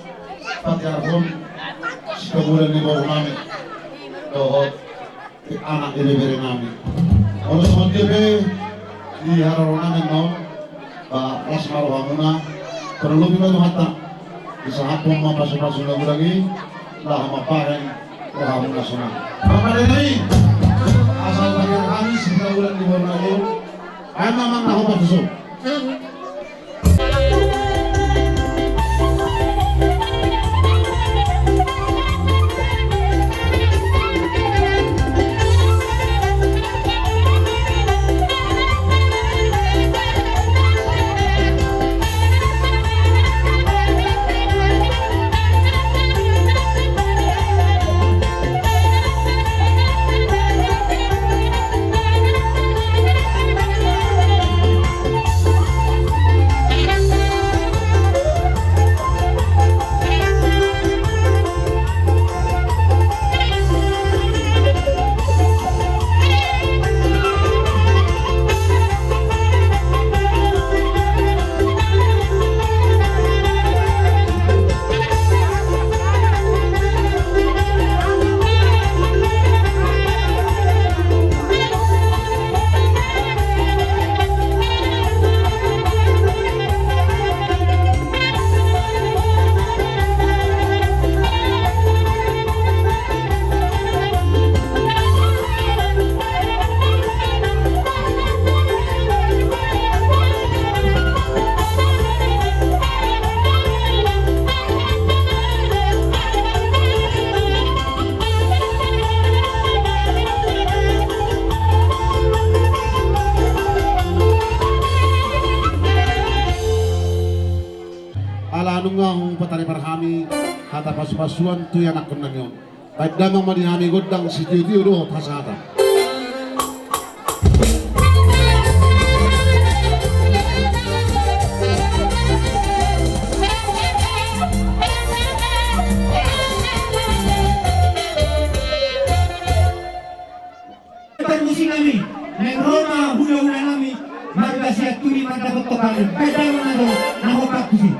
patyarhon sikabulan ni baru namin dohot anak ilibere namin. Oleh sebab itu di harapan namin noon ba ras marohamuna perlu bima hatta bisa hapon mapasok-pasok lagi lah mapahen rohamuna sunah. Maka dari asal patyarhami sikabulan ni baru namin ay mamang nahopatusok. Anungang patari parhami hata pas-pasuan tu yang nak kenang yon. Baik damang madihami godang si Dio doh tasata. Permisi kami, neng Roma hula-hula kami, marga siya tuli marga kotokan, beda mana do, nakapatuhin.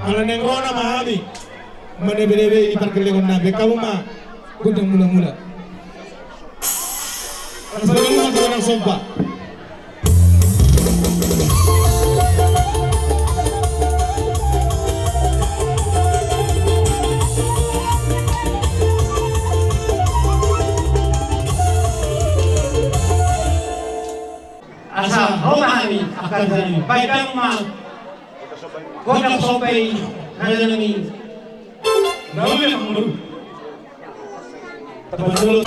Ala neng rona mahami. Mana bebe iparkelengon na bekamu ma. Kuntang mula-mula. Salamat sa orang sompa. Asa romahami akan sani baidang ma kodang sopai nanami nawi amru tabanul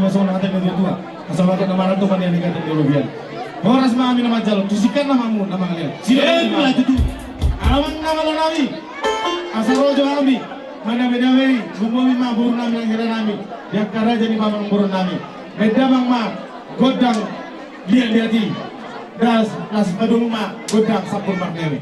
masuk natin na dito kasama ko naman ito manianigan ng European. Oras mga amin naman dyan, tusikan naman mo na mga liyan. Sila pala dito. Alamang naman lang namin. Asaro jo kami. Mana beda-beda, gumawi mga buru namin ang hira namin. Yang karaja ni mamang buru namin. Beda bang ma, godang lihat-lihati. Das padung ma, godang sapur maknewi.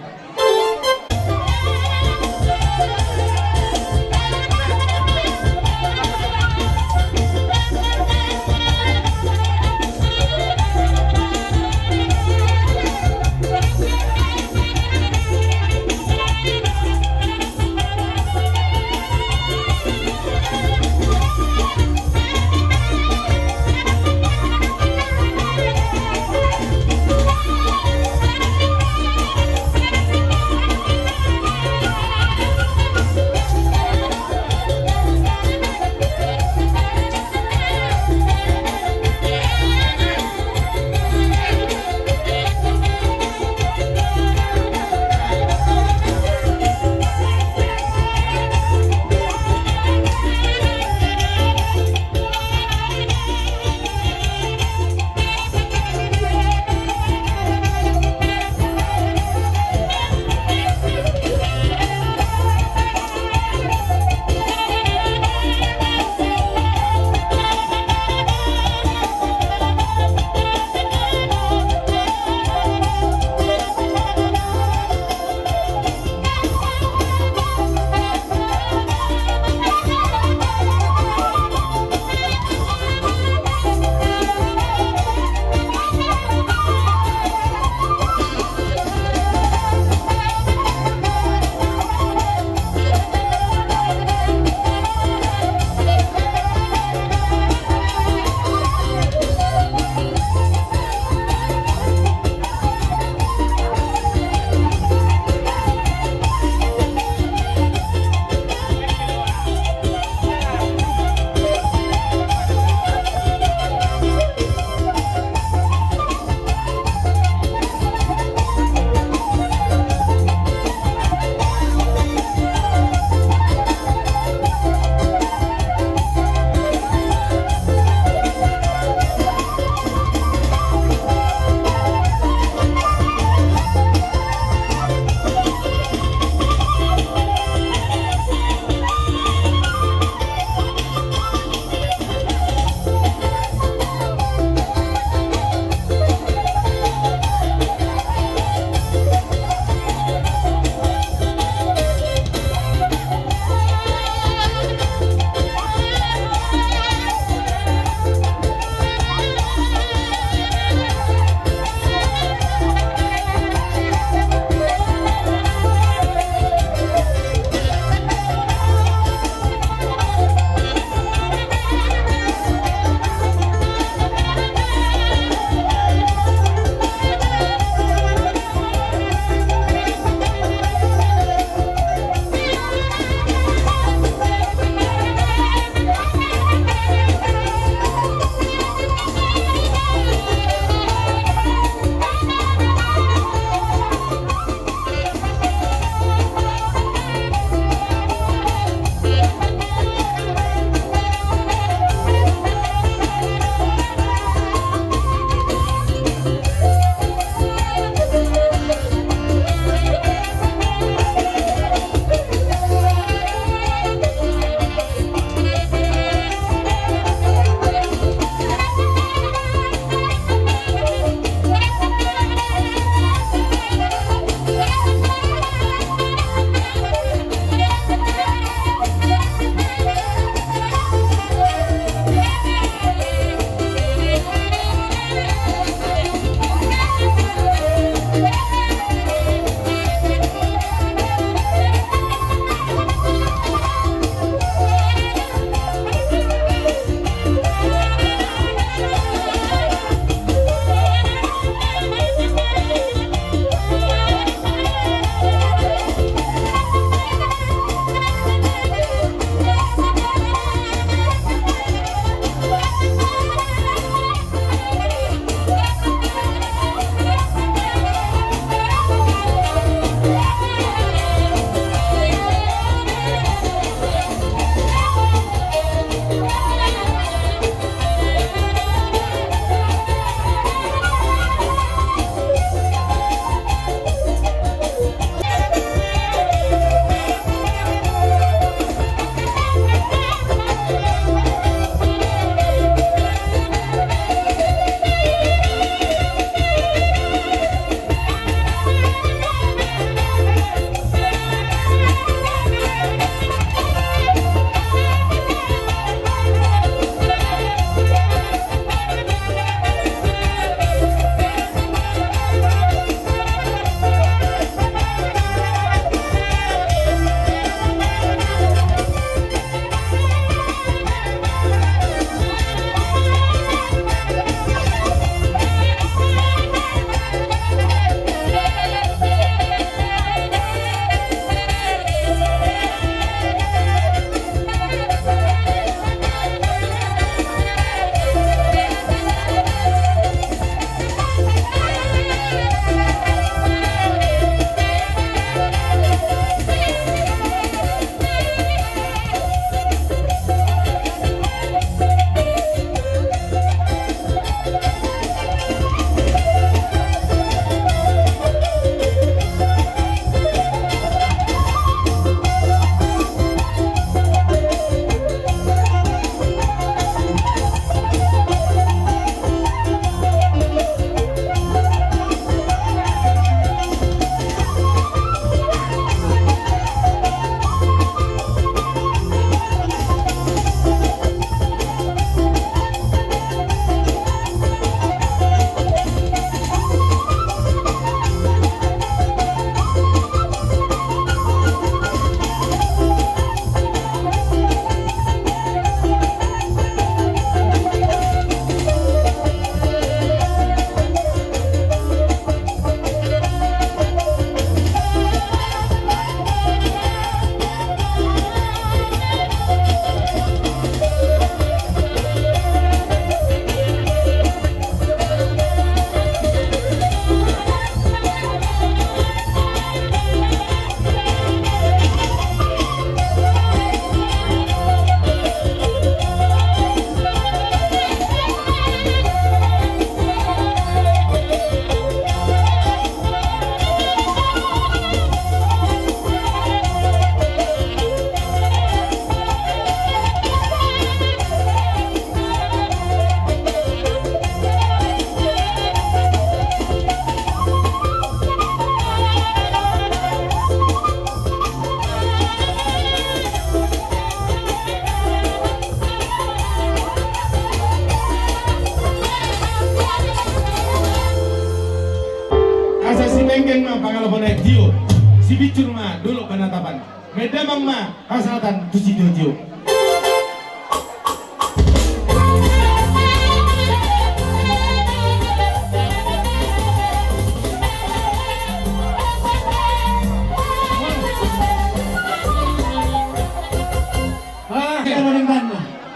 Cio, si bicur mah dulu penatapan. Medamang mah kasalatan tu si Cio.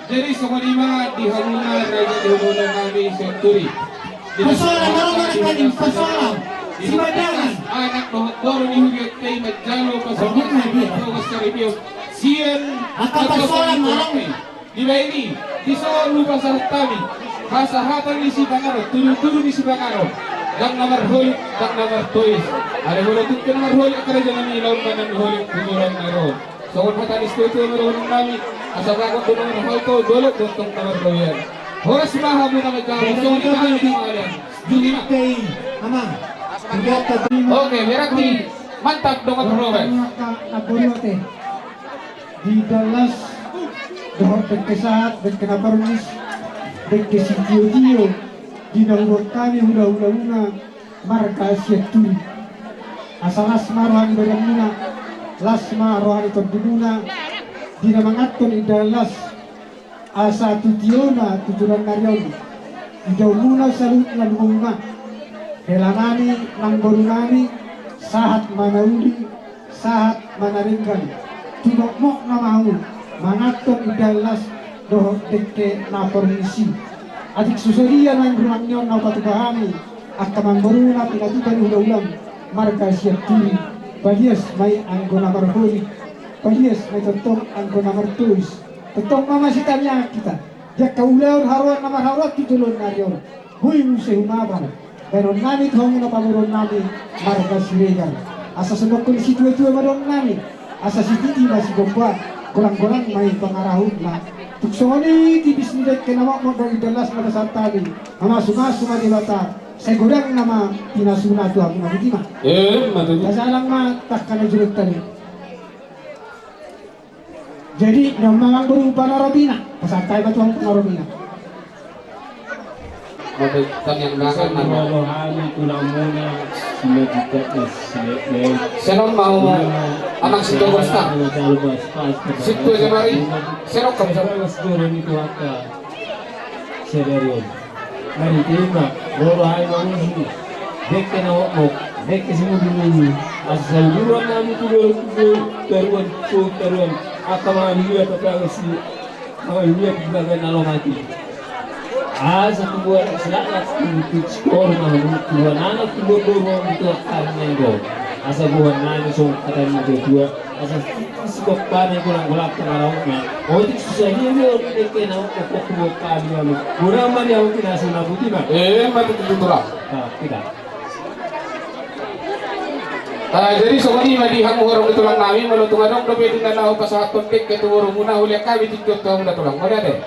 Jadi sama lima di hubungan raja di hubungan kami senturi. Persoalan baru menekan persoalan. Sibadangan. Anak baru dihujat kay Majalo pasabot na Pagos Caribbean. Siyan Akan persoalan marang. Di ba ini? Di soal lupa sa kami. Kasahatan ni si Bangaro, tuloy-tuloy ni si Bangaro. Dak nomor hol, dak nomor toys. Ada bola tut ke nomor hol akara jangan ilaw manan hol kunuran naro. So kung patalis ko ito meron kami. Asa bakit ko nomor hol to dolok dontong nomor doyan. Horas maha mo na Majalo. So di ba yung pangalan? Juli na. Amang. Oke, berarti mantap dong Robert. Nabulote. Di Dallas, dohor pagkasahat, pagkanaparmis, pagkasitiyo-tiyo, di naurot kami hula-hula-hula, marka siya tuli. Asa las marohan barang muna, las marohan ito dinuna, di namangaton di Dallas, asa tutiyo na tujuran naryon, di daw muna sa lut na lumuna. Helanani nang borunani sahat manauli sahat manaringgan tunokmok na mau mangatong idalas doh dekke na permisi adik susuria nang rumangnya na patubahani akka mangboruna pinatiban ulang marga siap turi balias may anggona marholi balias may tentong anggona martuis tentong mamasitanya kita jak kaulaur haruan na marharuat titulon naryon huy musay humaban. Meron nami kung na pamuron nami marga siregan. Asa sunok ko si tuwe-tuwe meron nami. Asa si titi masih gomba. Kurang-kurang may pangarahod na. Tuksoni tibis nilet kenawak mo dari Dallas pada saat tadi. Mama suma-suma di bata. Saya gorang nama pinasuna tu aku nabi tima. Matuloy. Kasalang ma takkan juluk tadi. Jadi namang berupa narobina. Pasatay ba tuang narobina? Mabagtan yang makan mana? Rohani tulang muna sila kita Senong mau anak situ Costa. Situ Januari. Senong kamu siapa? Turun itu apa? Serius. Mari terima. Rohani manusia. Dekke na wak dekke semua dulu. Asal dulu kami turun taruan. Akama hiya tatagasi. Hiya kita nalomati. Asa kubuat selamat untuk skor mahmud dua anak kedua dorong itu akan go asa buat nani so akan dua asa skor panen kurang golak pengaruhnya itu susah dia dekat nak kubuat kami lalu kurang mana yang kita sudah putih mah Mati tutulah. tidak Jadi sobat ini di hang orang tulang nami malutung anong dobe din na pa sa tontik ketu orang muna uliak kami tiktok tong na tulang. Mana deh?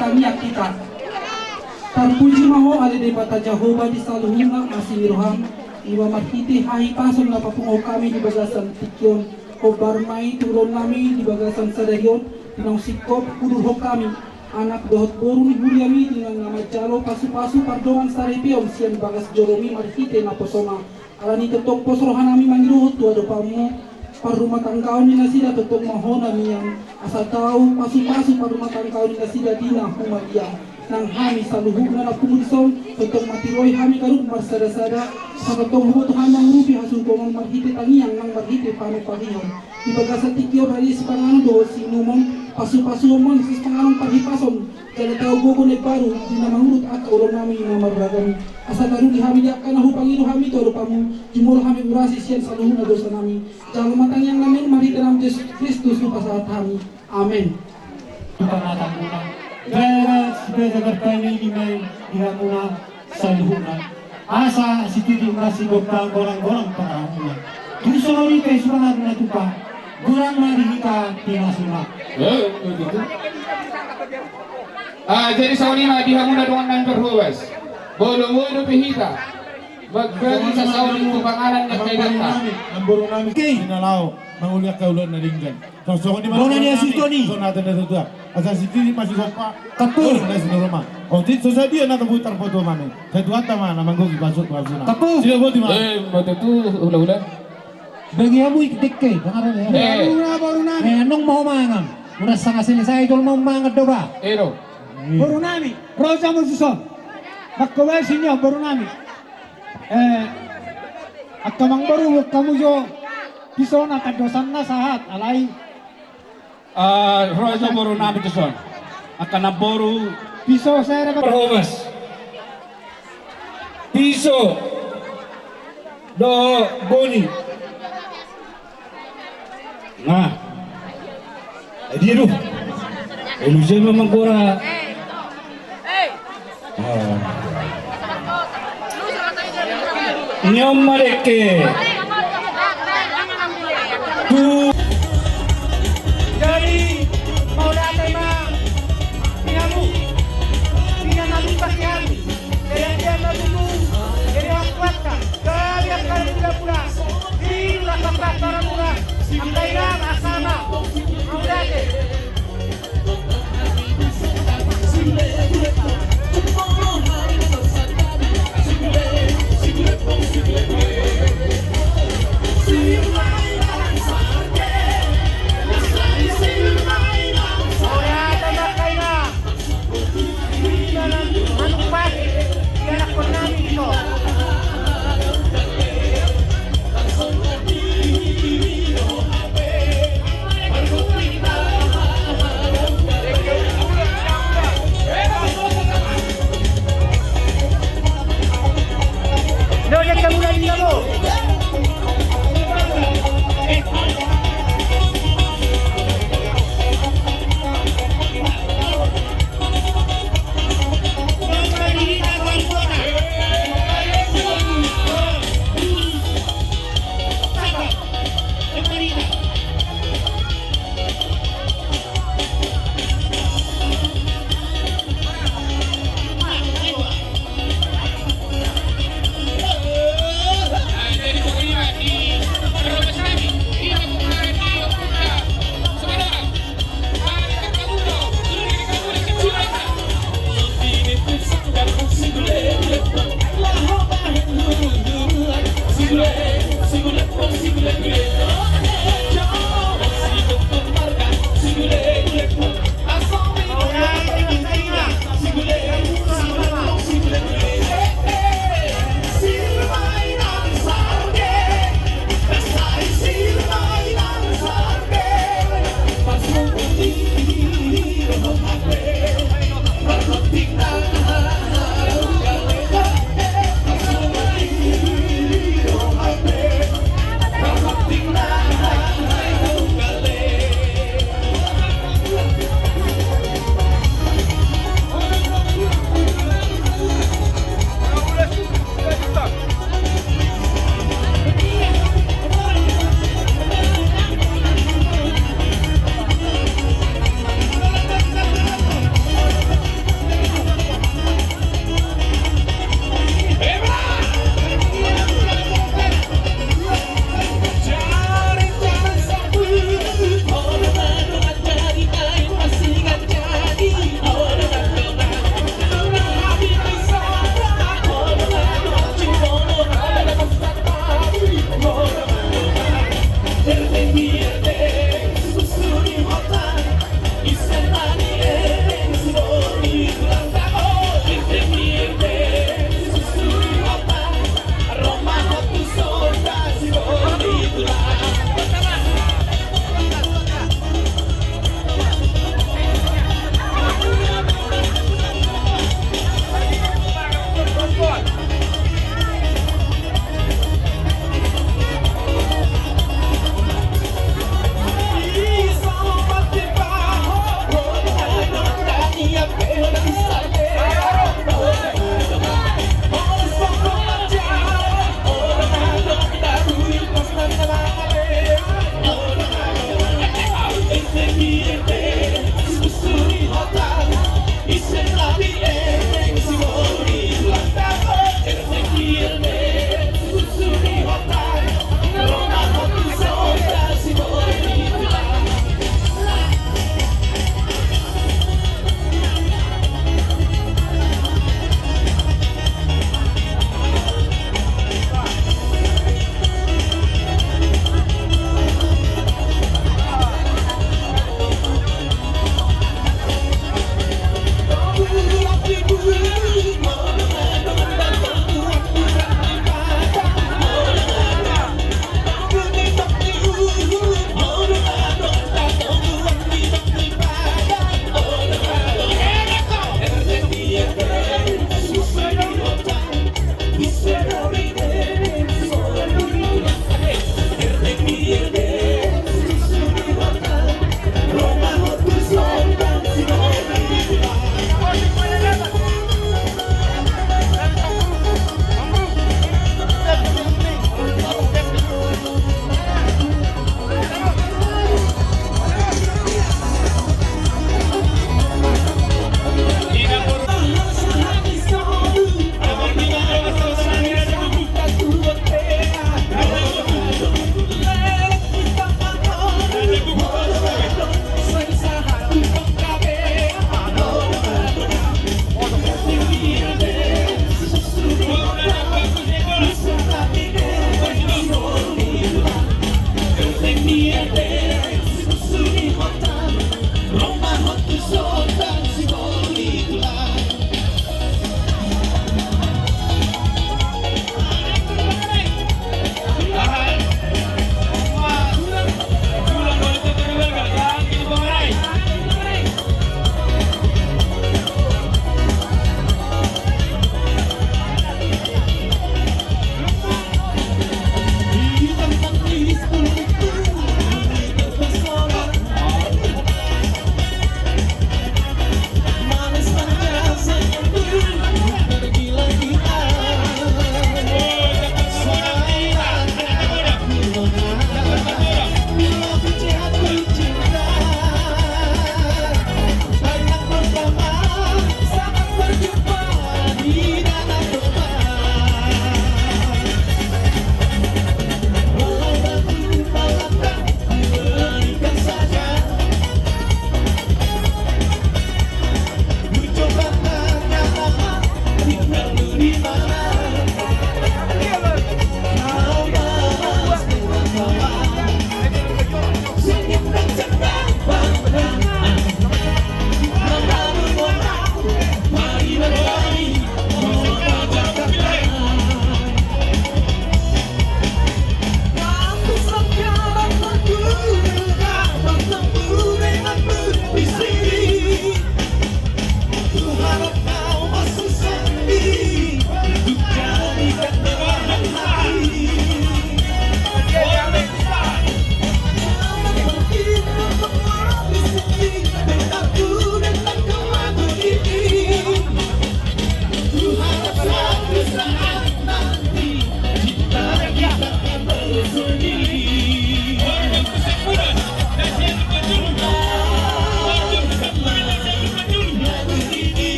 Tamiya kita terpuji maho ale de bata Jehovah di saluhuna masih roham iwa marhiti hahi pason na papungo kami di bagasan tikyon ko barmai turun kami di bagasan sadarion tinang sikop kuduho kami anak dohot boru ni buliami dengan nama jalo pasu-pasu pardongan sarepion sian bagas joromi marhite na posoma alani tetong posrohanami mangiruhut tuado pamu parumah tangkau ni nasida tetong mahona miyang asal tahu pasu-pasu parumah tangkau ni nasida dina humadiang nang hami saluhug na napumulison tetong matiroi hami karuk marsada-sada sa tetong hubutuhan ng rupi hasun ko mang marhite tangiang mang marhite pano pangihon di bagasa tikyo rali si pangano do si numong pasu-pasu mansis pangalang paghipason kada tao gugun baru dina mangurut at ulo nami mamaragami asa taru di hami yak kana hupangiru hami toro pamu jumur hami urasi sian saluhuna dosa nami jangan matang yang namin mari dalam Yesus Kristus lupasahat kami amin. Panatang muna kaya sebagai bertani di main tidak muna saluhuna asa situdi masih gopang gorang-gorang panahunnya terus sorry kay surat na tupa gurang marihika tinasuna. Begitu. Jadi saunina dihamuna dengan nan berhuwas. Bolo-bolo pihita. Bagbagi sa sauni itu pangalan niya kay data. Ang buro namin sinalaw manguliak ka ulo na linggan. So di Bona niya si Tony. So natin na tuwa. Asa si Tini masih gopa. Kapur. Na sinuruma. O tit so sabi na tabutar po to mami. Sa tuwa tama na manggogi pasok pasuna. Kapur. Sila bo di ma. Matutu hula-hula. Bagi mo ikitik kay pangalan niya. Baru nami. Anong mau mangam? Muna sa ngasin sa idol mau mangat do ba? Ero. Baru nami. Rosa mo suson. Magkawal sinyo baru nami. At kamang baru kamu jo pisona kadosan na sahat alay. Rosa boro namin ito son. Akan na boro Piso saya ka perhuwas. Piso. Do boni. Nga. Diru. Elusian memang kora. Nyom maleke. Jadi mau datang mah pinamu pinanalipas yan kaya dia dulu jadi orang kuatkan kaya kali pula inilah tempat orang murah amdairan asana mau datang Si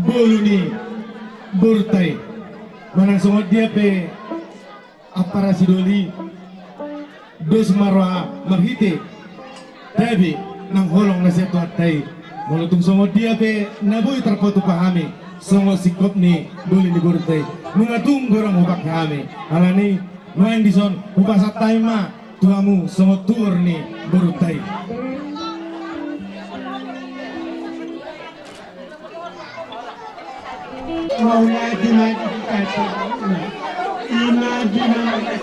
bolu ni burtai manang somot dia pe apara sidoli dos marwa marhite tapi nang holong na siya tuatay mulutung somot dia pe naboy terpatu pahami somot sikop ni bolu ni burtai nungatung gorang hubak kami alani nuan dison hubasat taima tuamu somot tur ni burtai. Maunya dimodifikasi, imajinasi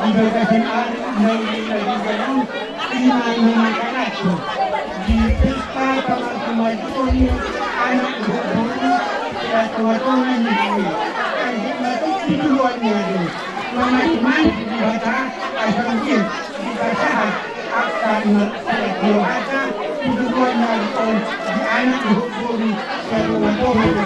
diberikan melalui imajinasi di pesta teman-teman anak dan teman-teman ini itu luarnya itu teman-teman dibaca akan dibaca akan dibaca itu luarnya itu di anak hukum dan teman-teman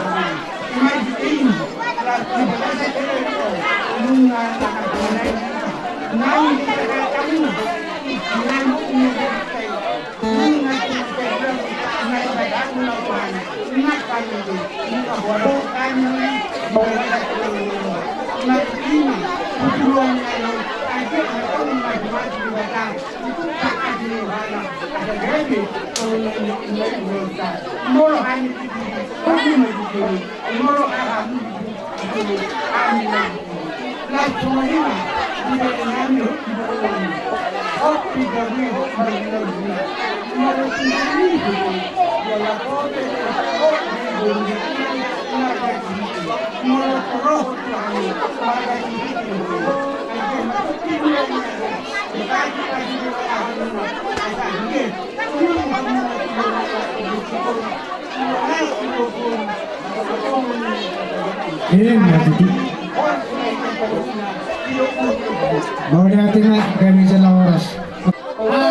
Mau dating kami sa oras.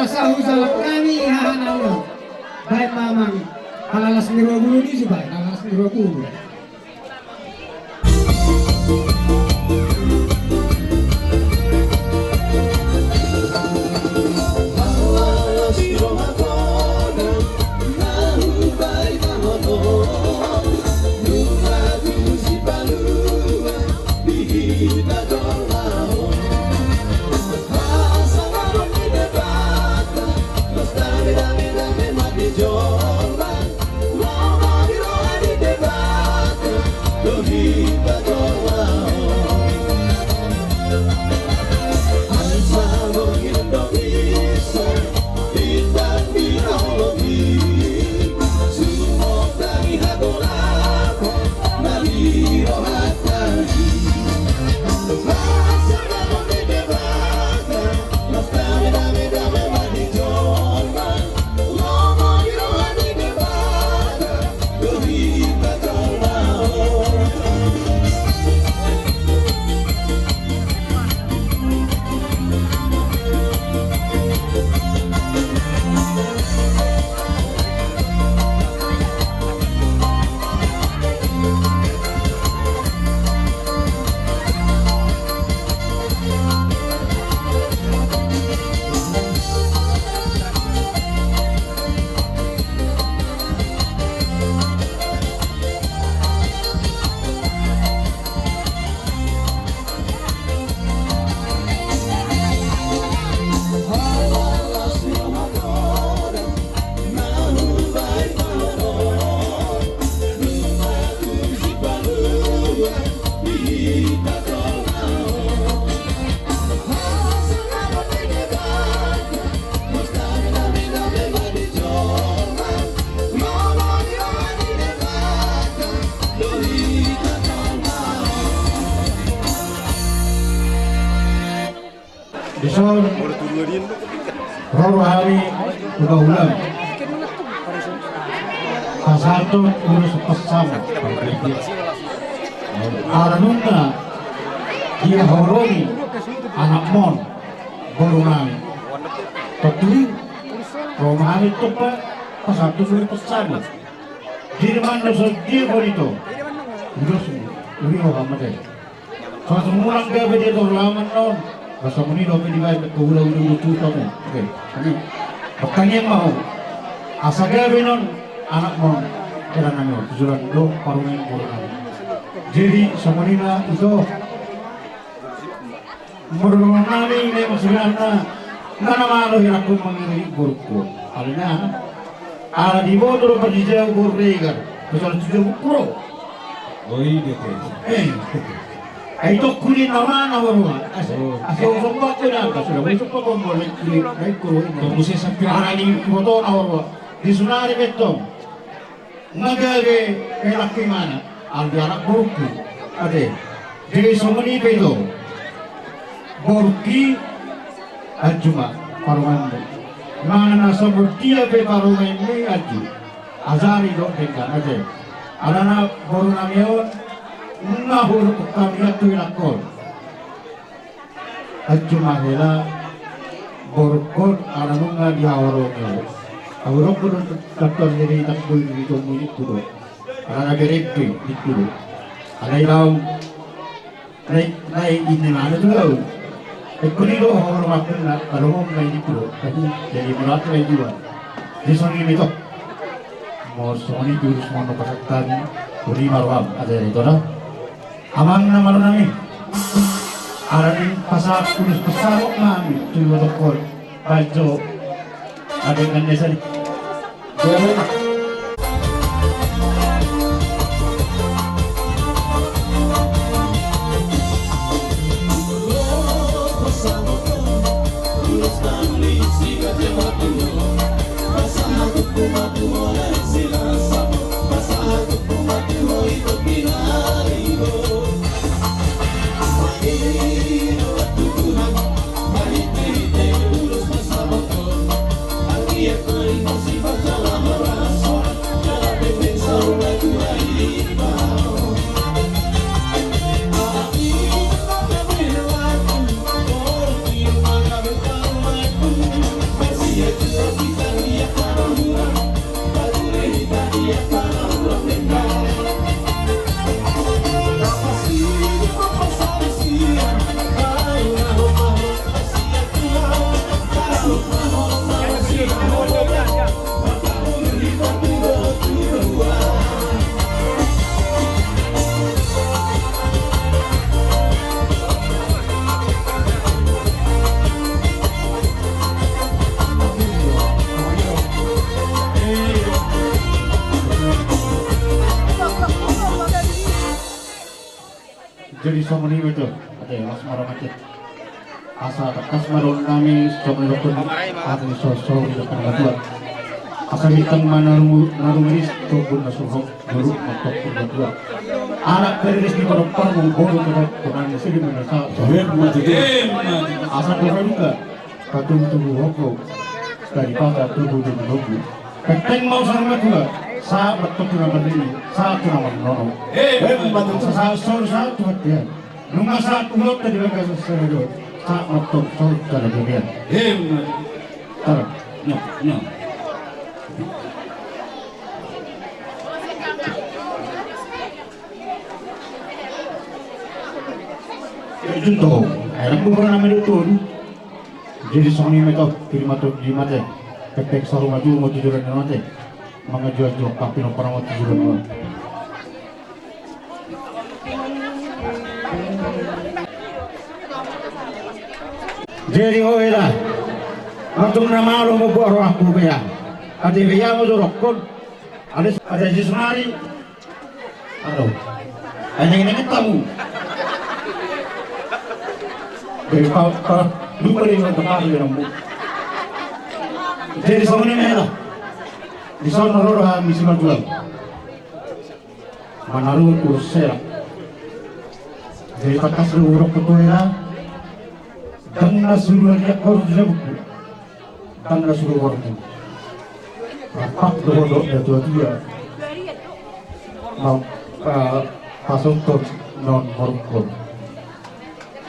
Sa usalap kami hahanaw. Baik mamang halalas ni Rogulo ni si baik halalas ni Rogulo. Isol Roro hari udah ulang Kasatu urus pesam Aranunda dia horoni anak mon borungan Toturi Romani topa Kasatu urus pesam Jirman dosa dia bonito Urus uri ohamade So semua orang dia tuh laman non Basta muni do pwede ba ulo-ulo tuto mo. Okay. Ano? Pagkanyang maho. Asa gabi nun, anak mo, era nami tujuan do parungan borona. Jadi semuanya itu menurut nami ini maksudnya nana malu yang aku mengirim burukku. Alina ala di bodoh perjijau burregar. Kecuali tujuh pro. Oh iya deh. Itu kulit nama baru. Asal sempat tu dah. Sudah besok pun boleh kulit baik kulit. Tunggu saya sampai Anak ni foto baru. Di sunari betul. Nagage kelaki mana? Aldi anak burukku. Ade. Jadi semua ni betul. Burki ajuma paruman. Mana nasa bertia pe paruman ni aju. Azari dok dekat ade. Anak baru namion. Nahur kami tu ilakor. Ajuma hela borkor anunga di awro. Awro pun takkan jadi tak boleh ditunggu itu tu. Anak gerepi itu. Anak ilau naik ini mana tu lau. Ekuni lo awro makan nak kalau naik itu. Jadi berat lagi juga. Di sana ini tu. Mau soni jurus mau pasaktan. Kuri maruam ada itu lah. Amang na malo namin. Araning pasak pulis pasarok namin. Tuyo dokor. Bajo. Ading kanya sali. Jadi semua ni betul. Ada mas marah macam. Asa kas maron kami semua dokter ada sosok di depan batuan. Asa hitang narumis tu pun nasuhok baru matok batuan. Anak teris di korupar mengbodoh terhadap orang yang sedih merasa sohir mati. Asa korang juga katung tubuh hoko dari pada tubuh hoko. Keteng mau sama juga. Sa betul tu nama ini, sa tu nama nono. Betul sa satu hati. Nunga sa ulot tadi mereka sesuatu. Sa betul kalau dia. Tar, no. Junto, anak bukan nama itu. Jadi Sony mereka kirim atau di mata. Kepek saru maju mau tiduran di mata. Mga jual kapi no parang matujuran mo. Jadi hoela, matung nama lo mo buat aku kaya. Ada kaya mo dorokon, ada jisunari. Alo, ada yang tahu. Dari kau lupa dengan tempat yang mu. Jadi sama ni mana? Di sana orang misi majulah, manaru kurusera. Jadi pakas urok ketuanya, dan nasuruh dia harus jago, dan nasuruh orang. Rapat dodo dia, mau pasung tot non morukon.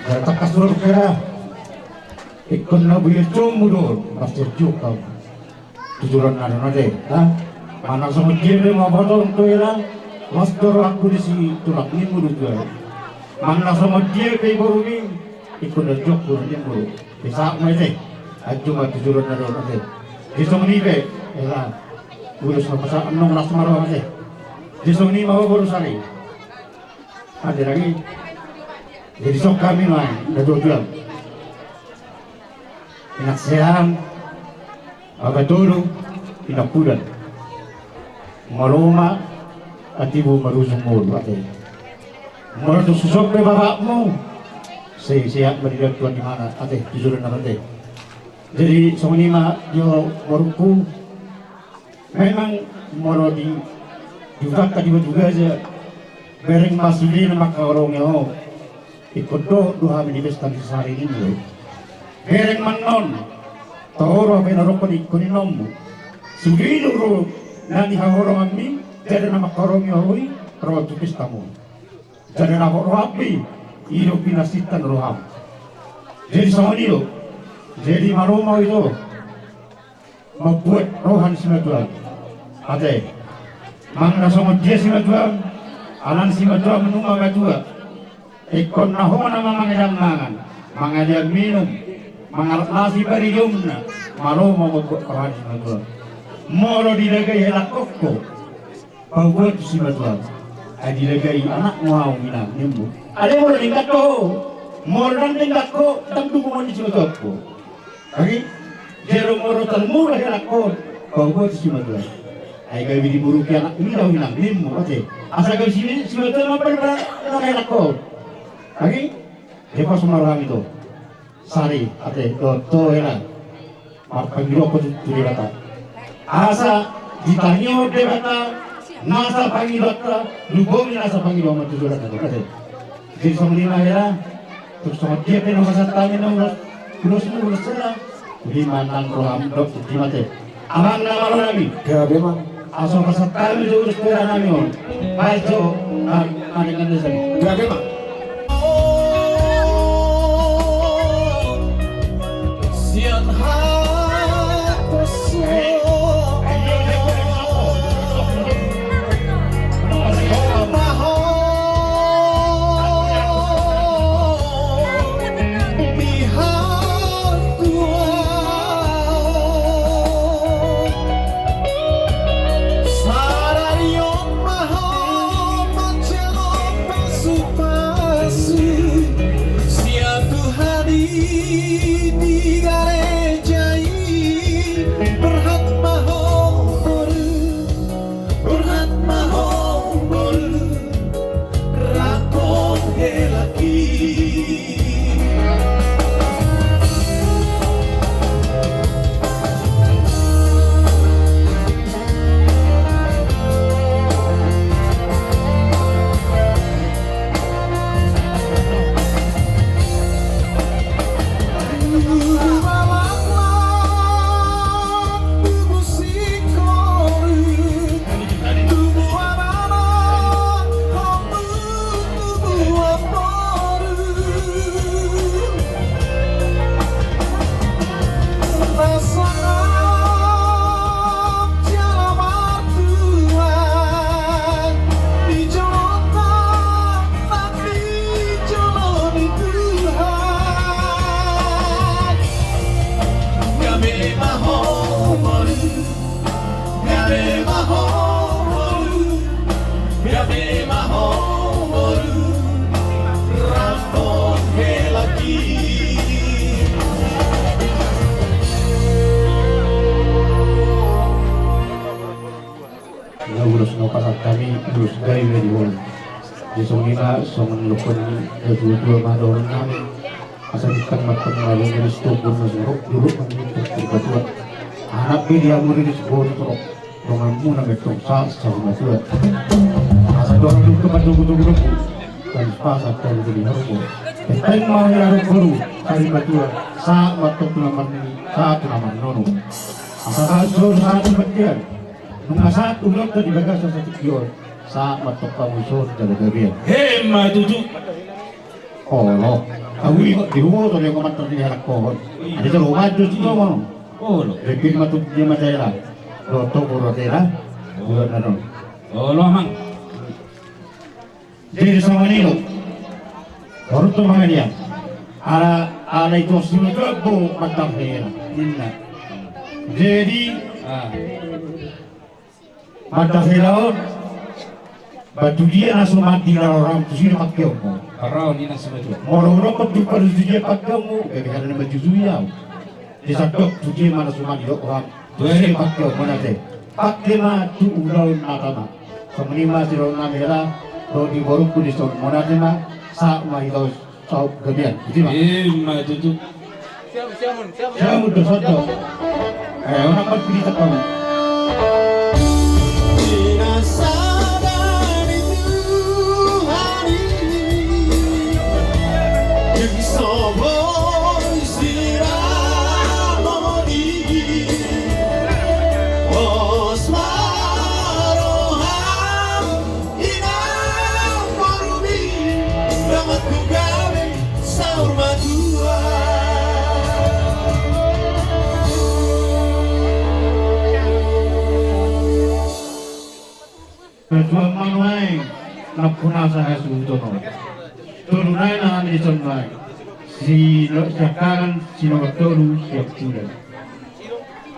Dan pakas urok kera, ikon nabu ye cumudor, pasir juga. Tujuan ada, mana sama dia mau potong tu era, master aku di si tulak ni mulut tu. Mana sama dia kei baru ni, ikut dah jok baru dia baru. Besar macam, cuma tujuan ada. Di sana ni be, era, urus apa sah enam ras marah macam. Di sini mau berusari. Ada lagi. Jadi sok kami main, dah dua. Inak siang, agak dulu, inak pudan. Maroma, atibu marusung mulu, ate. Marusung susok be bapakmu. Siap beridak Tuhan di mana, ate, jujur dan ate. Jadi sonima yo baruku, memang moro di juga tadi juga aja. Bereng masuli nama kaorongnya, ikut doa menibeskan sehari ini. Bereng manon, toro benaroko di kuninommu. Sugino ro nani hahorong ami, jadi nama kaorongnya hoi, ro tupis kamu. Jadi nama rohapi, iro pinasitan roham. Jadi sama dia, jadi maroma itu membuat rohan simattuan. Ate, mangna sama dia simattuan, alan simattuan menunggu matua. Ikon nahon nama mangajam mangan, mangajam minum. Mangalat nasi bari yumna maroma membuat rohan simattuan. Moro dilagai helak kokko, membuat simattuan. Dilagai anak mau minang nimbu. Ada moro tingkat ko, moro dan tingkat ko, tentu kumon di simattuan ko. Lagi, jero moro termurah helak ko, membuat simattuan. Ay gabi di buruk anak minang minang nimbu. Ate, asa gabi simattuan memperberat helak ko. Lagi, depa sumarham itu. Sari, ate, to era. Pangiro ko tulirata. Asa ditanyo debata, nasa pangirata, lubomi nasa pangiro matulirata. Ate, jadi sama era, terus sama dia pun masa tamin nomor, ulos sana, lima nang roham dok di mate. Amang nama lo nabi, ya memang. Asal masa tamin itu urus pera nami on, baik jo, ada kan desa. Ya memang. Kami terus dari medion di sonina songan lukon dua madon kami asal ikan matang lalu dari stopur nasurok dulu kami berbatua anak dia murid di sebuah terok dengan muna betong sa sama tua asal dorang dulu tempat dulu dan pasar dari jadi harus petang mau yang baru kali batua sa matok nama nono asal asal saat bagian nung saat ulok tadi bagas sa tikion sa matok kamuso dari gabian. Hema tujuh. Oh lo, awi di rumah tu dia komentar di anak pohon. Ada tu rumah tu juga mau. Oh lo. Lebih matuk dia macam lo tu borotera, bukan naron. Oh lo mang. Jadi sama ni lo, baru tu mana dia? Ala itu semua tu matang hera. Inna. Jadi matang hera batu dia nasu mati orang tu sini pakai mo. Parau ni nasi baju. Moro patu pada dia pakai mo. Kerana baju zuya. Desa dok tu dia mana semua dia orang. Tu sini pakai mana teh. Pakai mah tu ulau natana. Semenima siro namela. Rodi baru pun disor mana teh mah. Sa mah itu sau gebian. Ma tutu. Siapa dosa dok. Orang berpilih takkan. Ketua manuai napuna saya sudono. Turunai na ni sonai. Si lo jakaran si lo toru siap sudah.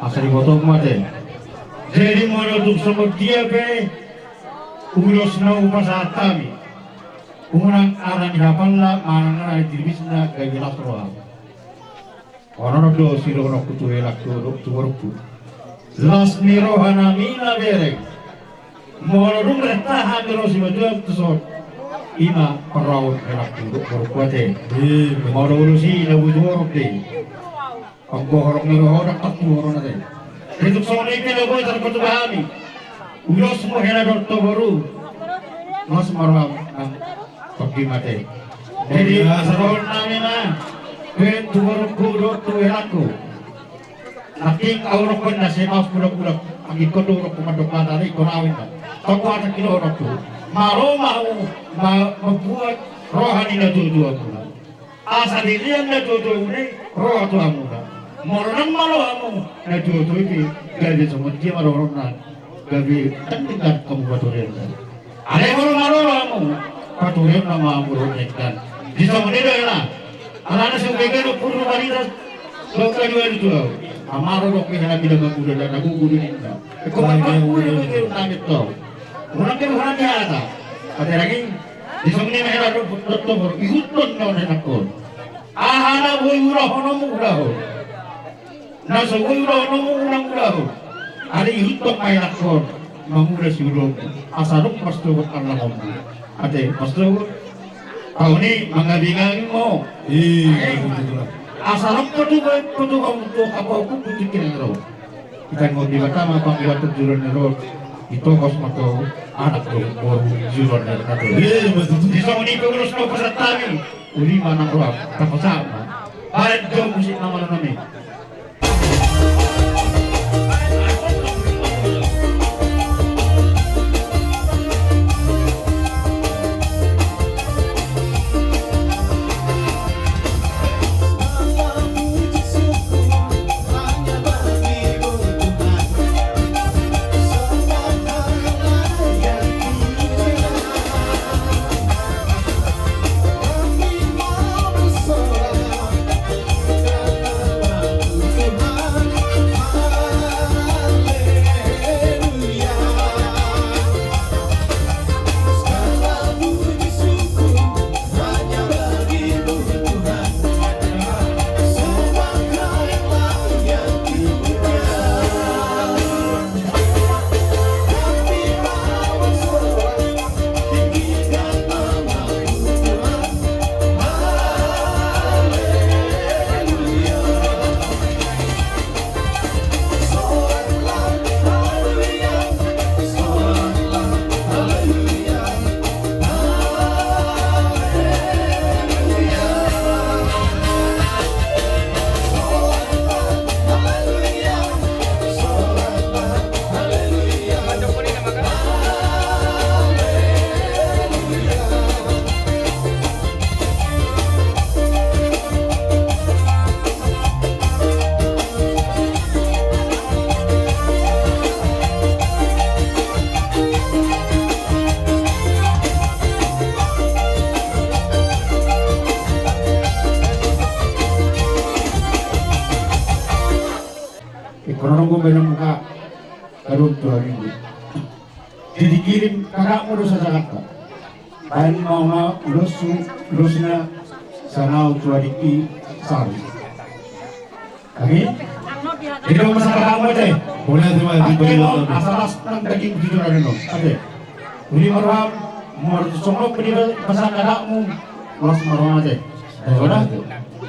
Asal dibotok mate. Jadi mau untuk semua dia be ulos na upasa kami. Umurang aran dihapalla manana diribisna gaya lasroa. Orang do si lo nak kutu elak tu worku. Las mirohana mina berek. Moro rum retahan terus betul terus ima peraut elak tu workuate. Moro urusi labu jorok deh. Anggo horok mirohana tak turun ada. Itu soalnya ini lagu yang terkutuk kami. Ulos semua hela dorto baru. Mas marwam pergi mati. Jadi asal namanya pen turun kudut tu helaku. Naking awak pun nasi mas pulang. Angin kotor orang pemandok dari korawin. Tahu ada kilo orang tu. Mau membuat rohani na dua bulan. Asal dirian na dua ini roh tu amuda. Morang malu amu na dua ini gaji semua dia malu orang gaji tingkat kamu baturan. Ada orang malu amu baturan nama amu orang kan. Di sana ni dah lah. Anak sebagai orang puru barisan lokal juga itu. Amaru lokal yang bila menguda dan aku guru ni. Kau macam guru ni orang itu. Orang ke orang dia ada. Ada lagi di sana ni mereka doktor ikut pun orang nak kau. Ahana boleh urah orang muda. Nasa ulo nung ulo. Ari hutok ay nakon. Mamula siguro. Asarok pastugot ang lakon. Ate, pastugot. Kau ni mga bingangin mo. Asarok patugot untuk apa aku putikin ro. Kita ngopi batama panggiwat tujuran ro. Ito kos mato anak ko baru juron na kato. Di sa ni pagurus ko pasatami. Uli manang ro. Tapos sama. Bayad ko musik naman namin. jadi kirim kakakmu dosa Jakarta. Bahan mau lusnya sana ucuadiki sari. Kami itu masalah kamu deh. Boleh terima diberi waktu. Asal nang daging jujur ada no. Oke. Uli marham mau songok beri pasang kakakmu. Los marham aja. Sudah.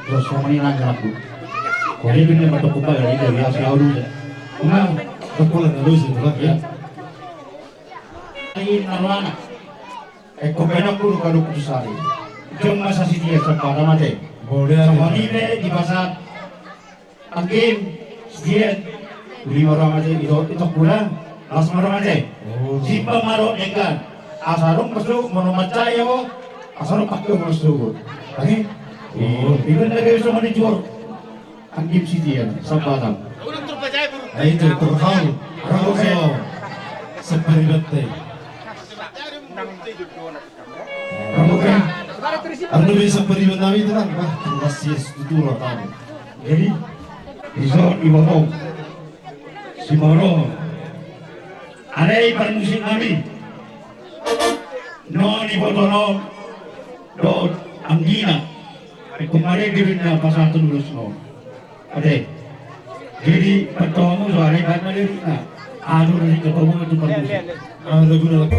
Terus ngomongin lagi aku. Kau ini benar betul kupa ya ini dia asal dulu. Kumang Kepulan halus itu lah ya. ini narwana. Kau benar pun kalau kusari. Jom masa sih dia sekarang aja. Boleh. Sama ini di pasar. Angin dia beli orang aja itu kurang langsung orang aja si pemarok dengan asarung masuk monomacaya kok asarung pakai masuk lagi itu negara semua dijual angin si dia sabaran Itu terhal. Rangkau seperti rambukan Anu bisa periwet nabi itu kan, wah masih setuju tahu. jadi iso ibadah si moro ada ipan musim kami no ni botono do anggina kemarin dirinya pasal tulus no ada jadi pertemu soalnya ipan dirinya anu dari ketemu itu permusim Lagu lagu.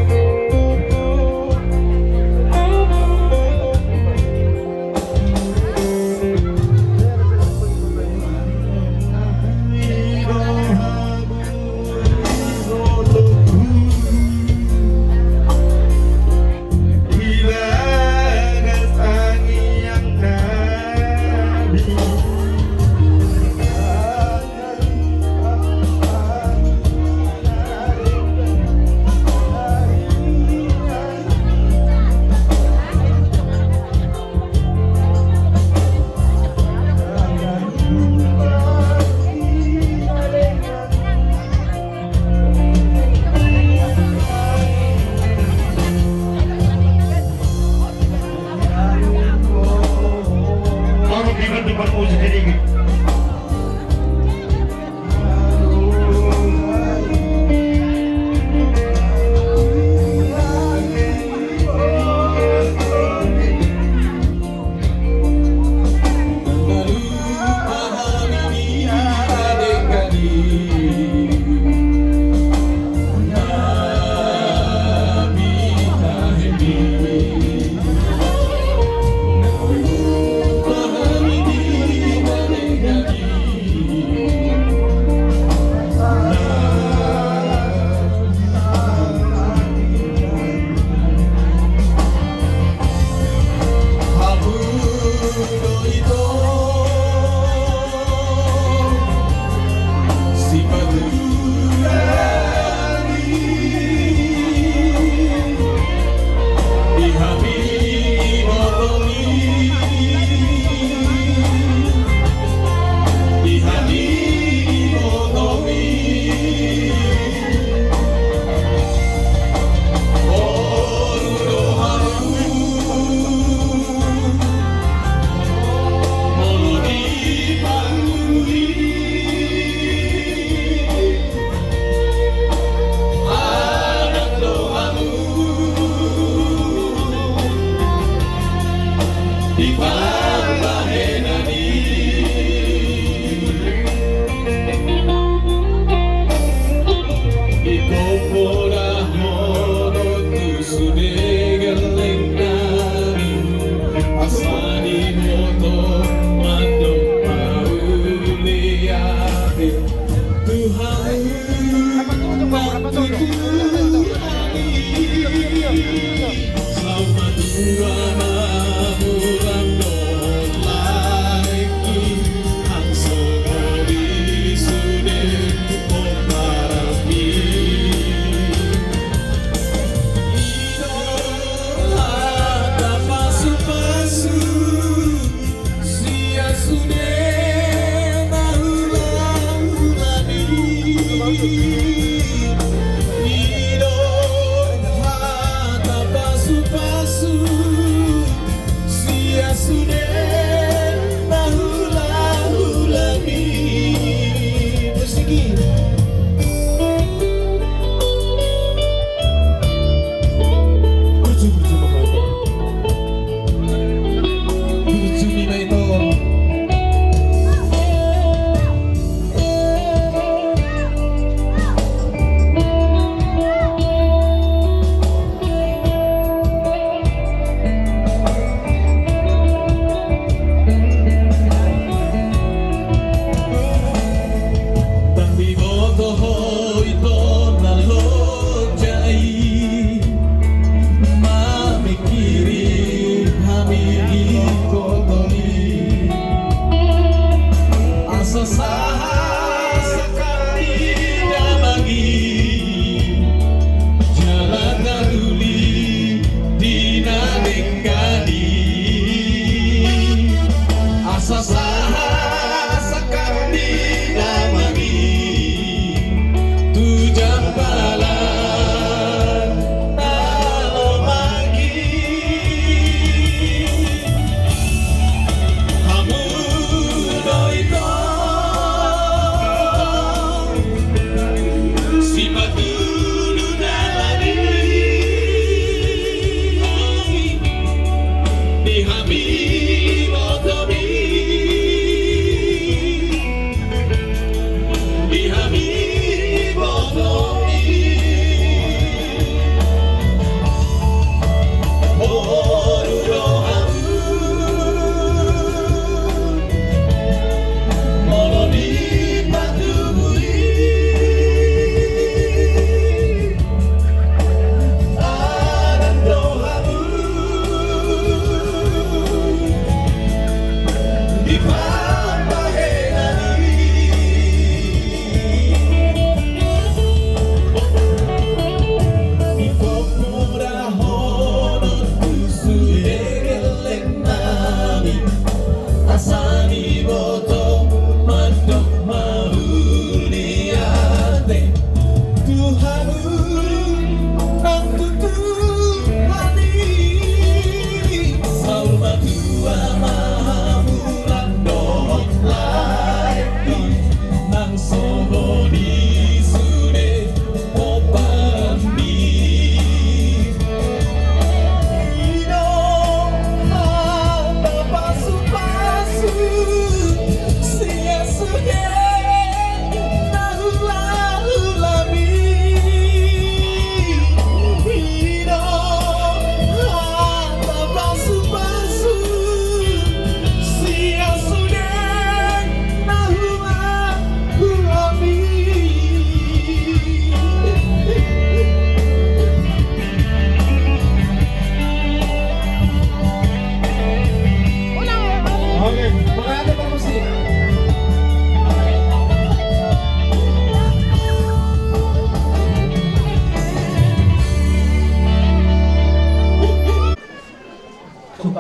Pasu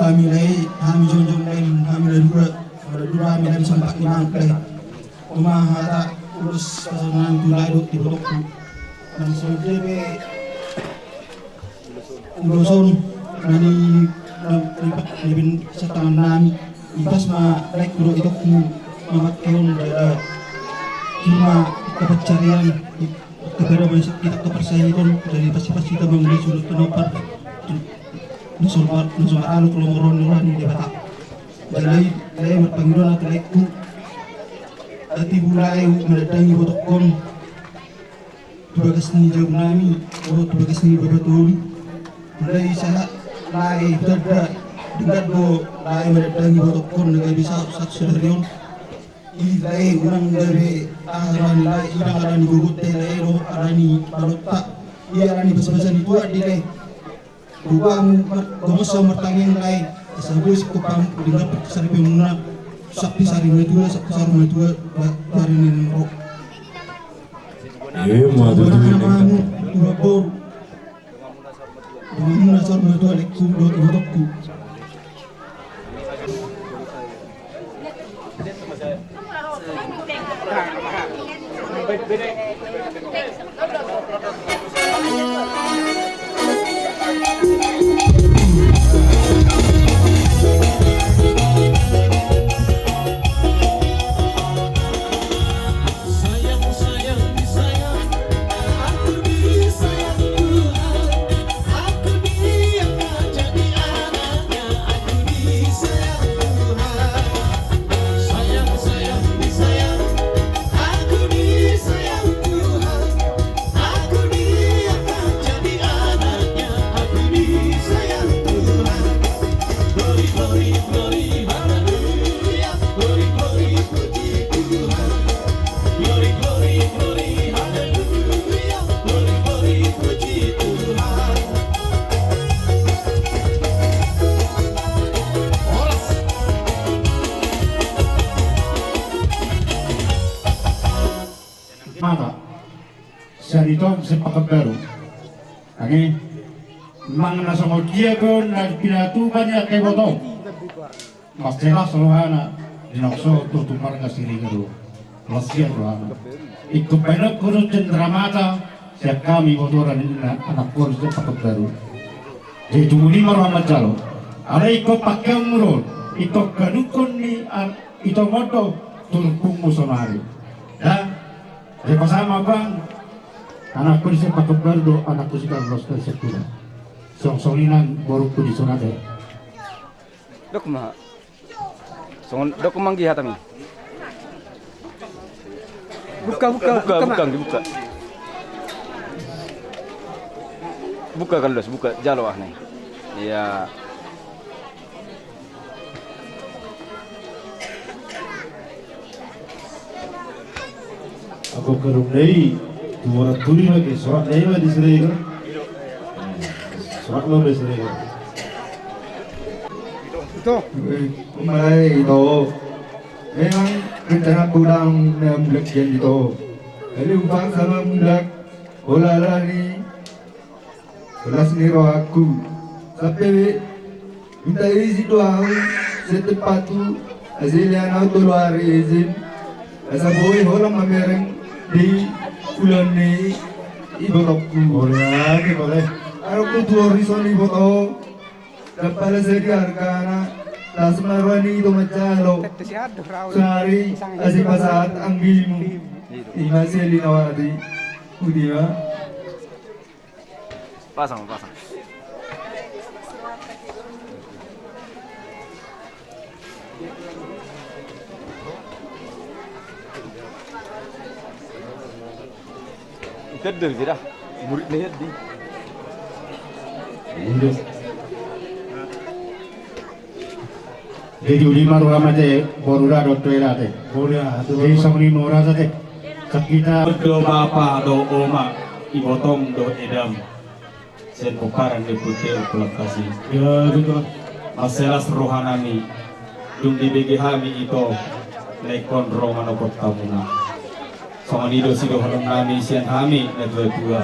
kami lai kami jonjong lai kami lai dua kami lai sempat limang lai rumah hata urus pasangan tu lai dok di bodok dan sebelum urusan dari bin setangan nami ibas ma like dulu itu mamat keon ada cuma kepercayaan kepada manusia kita kepercayaan dari pasti kita membeli sudut penopar nusur alu kalau moron di bata jadi saya berpanggilan atau lekku hati bulai mendatangi botokon tugas ni jauh nami tugas ni betul mulai saya lai dada dengan do lai mendatangi botokon dengan bisa satu serion ilai orang dari arani lai idang arani gugut lai roh arani balota iya arani basa-basa itu adilai ruang komusa mertangin lai sabu sikupam dengan perkesari pemuna sakti sari metua sakti sari metua dari nino madu tu Muna sar mo to lekku do dokku mata sarito sepakat baru angin mang nasongol dia kon na pinatuban niya kay boto mas jelas rohana dinokso tutumar nga siri gado lasyan rohana ikupainok kuno cendramata siya kami botoran na anak ko sepakat baru jadi tumuli marhamat jalo ada iko pakyang murol ito kanukon ni ito moto turkung musonari dan bersama bang anakku di sepak kebardo anakku si Carlos dari sekolah song-songinan baru ku di sonade dok mah songon dok manggi hatami buka Carlos buka jalo ah nih ya aku kerumlei dua turi lagi surat lima di serega surat lo di serega itu mulai itu memang rencana kurang memblek yang itu jadi umpang sama mulak bola lari bola sendiri aku sampai minta izin doang setepat tu hasilnya nak keluar izin asa boy holang mamereng di bulan ini ibotokku boleh aku tuh horizon ibotok dapat sedia karena tas marwani itu macalo sehari asih pasat anggimu imasi linawati udia pasang Kedel kira murid lihat di. Jadi lima orang aja borura dokter ada. Boleh. Jadi sama lima orang saja. Kita do bapa do oma ibotong do edam. Sen pukaran di putih pelakasi. ya gitu. Masalah rohanani. Dung di BGHami itu lekon romano kotamuna. Songonido sido halong nami sian hami na dua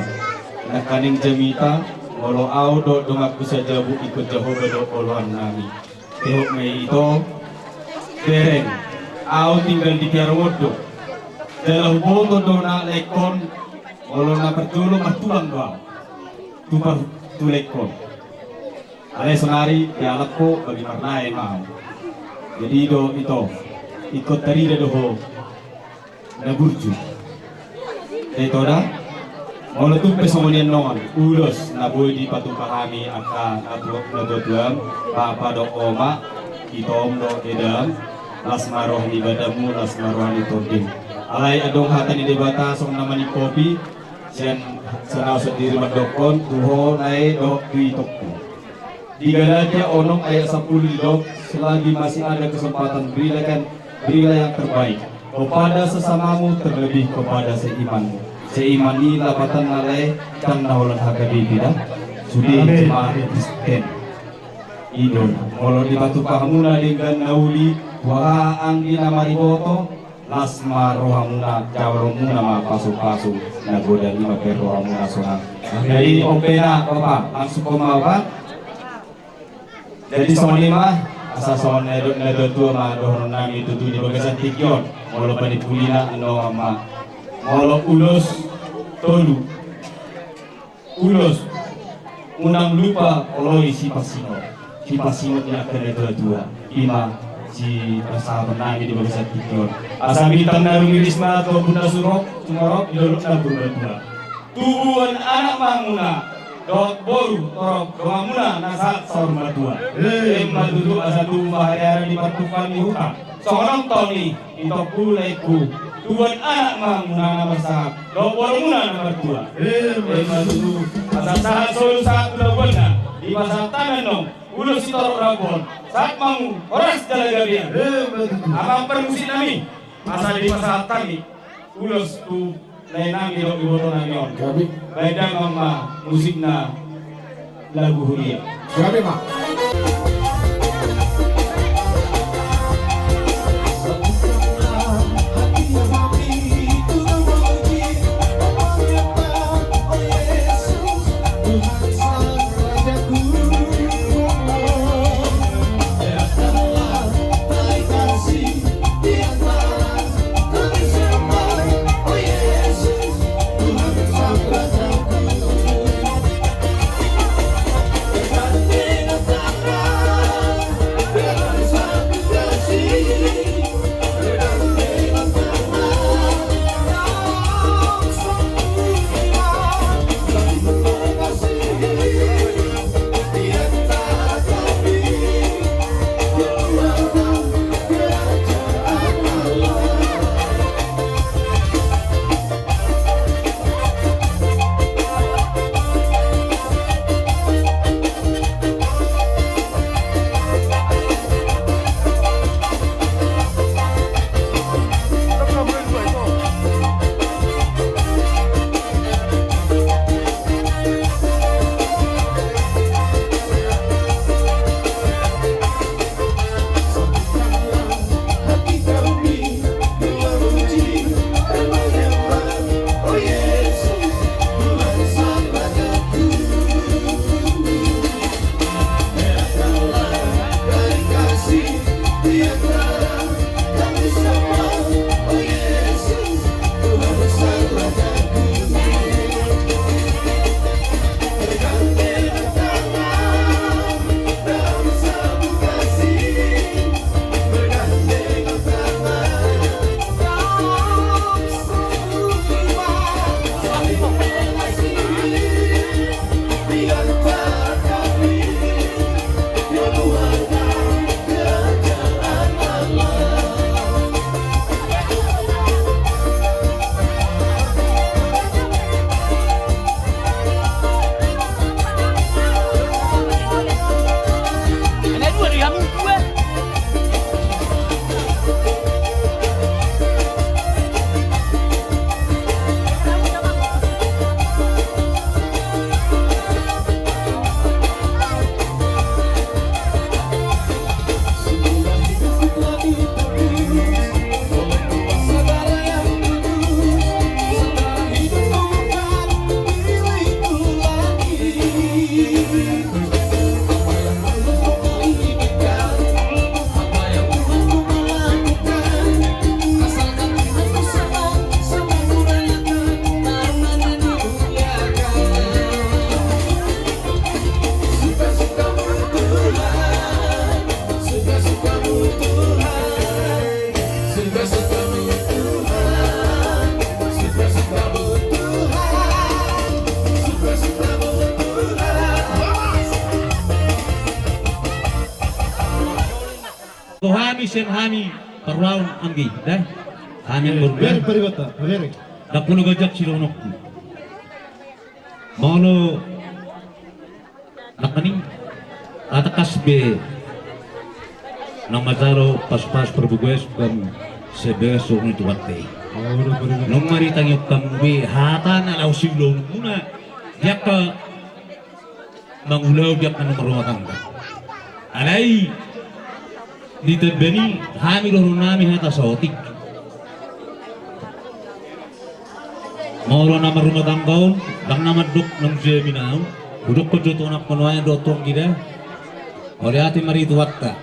nakaning jamita ngolo au do dong aku saja bu ikut Jehovah do oloan nami Tehok may ito, Bereng, au tinggal di Piarowodo. Dalam boto do na lekon, olo na bertulung martulang doang. Tupar tulekon. Alay sonari dialak ko bagi marnai mau. Jadi do ito ikut tadi doho na burju. Ito dah. Mula tu pesomonian non ulos na boy di patu pahami akan atuak na doduam papa do oma itom do edam las maroh ni badamu las maroh ni toding alai adong hatan di debata song namani kopi sian senau sendiri madokon tuho nai do dui tokku di galaja onong ayat 10 di dok selagi masih ada kesempatan berilah yang terbaik kepada sesamamu terlebih kepada seimanmu seimani lapatan nalai dan naulan hakabibi dah sudi jemaah Kristen idon molo di batu pahamuna dengan nauli wa anggi namari boto lasma rohamuna jawromuna ma pasu-pasu nagoda lima per rohamuna soang jadi opena apa langsung koma apa jadi sama lima asa soan nedot tua ma dohon nami tutu di bagasan tikyon molo panipulina ando ama molo ulos tolu ulos unang lupa oloi si pasino niya kena dua ima si pasaban nami di bagasan tikyon asa bintang na rumirisma atau bunda surok sumorok idolok na bunda tubuhan anak manguna dot boru torok domamuna nasat saur matua madudu asa tu bahaya di patukan di hutan seorang toni intok kulaiku tubuhan anak manguna nomor sahab dot boru muna nomor 2 madudu asa sahat solu saat udah buana di pasar tangan dong ulus si torok rabon saat mangu oras jalagabian abang permusi nami masa di pasar tani ulus tu lain nami dok iboto nami on beda mama musikna lagu huria gabi mak Terima kami sen kami perlawan anggi dah kami Very berbuat paribata. Very. dapuno gajak silonokku molo nakani atakas be nang mazaro pas-pas perbugues kan sebeso ni tuwate nung maritang yung kambi hata na law silong muna diyak ka mangulaw diyak ka ng marumatan ka alay dito bani kami loro nami hata sa otik maulo na marumatan kaon lang namadok ng jeminaw budok ko dito na kunuayan dotong gida oleh ati marituwat ka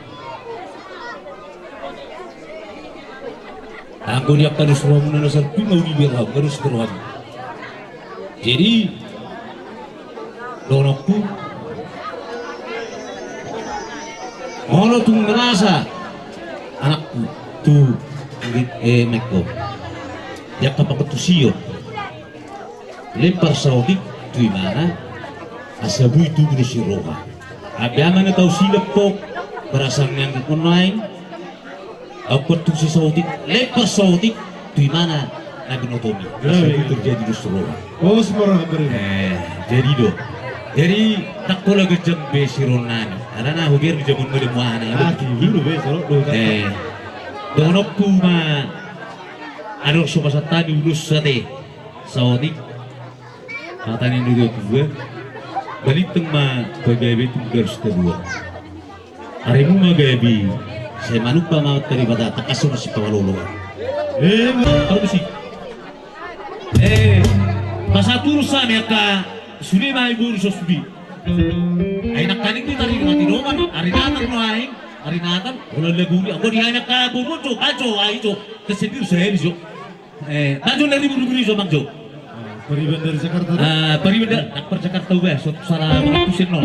aku dia harus rombongan asal mau dibela harus beruang. Jadi donokku, kalau tuh ngerasa anakku tuh meko, dia kapak ketusio, lempar saudik tuh mana, asabu itu berusia roha. Ada mana tahu silap pok, berasal yang online. Aku tuh si saudik, lempar saudik, di mana Nabi Notomi? Itu terjadi di Surawa. Oh, semua Jadi do, jadi tak pola gejam besironani. Ada na hubir di zaman muda muana. Dulu besok do. Donokku ma, ada sobat tadi ulus sate, saudik. Katanya dulu gue, balik tengah bagaimana itu harus kedua. Hari mu magabi. Saya manupa mau daripada takaso na si Pawalolo. Ano si? Masaturo sa niya ka suli maiburo sa subi. Ay nakaling din tari ng tinuman. Arinatan mo ay. Arinatan. Walang laguli. Ako di ay nakabumuto. Kacho ay ito. Kasi dito sa Heriso. Kacho na rin mo Mangjo. Pariban dari Jakarta. Pariban dari Jakarta. So sa mga pusin no.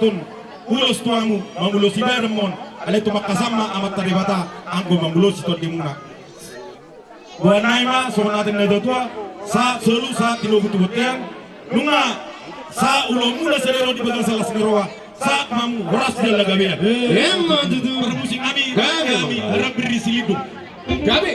tun ulos tuamu mangulos ibermon ale tu makasama amat taribata anggo mangulos to dimuna buanai ma sonaten na dotua sa selu sa tinubutubutan nunga sa ulo mula selero di bagang salas ngeroa sa mam horas dia lagabe emma tutu permusik kami harap berisi hidup gabe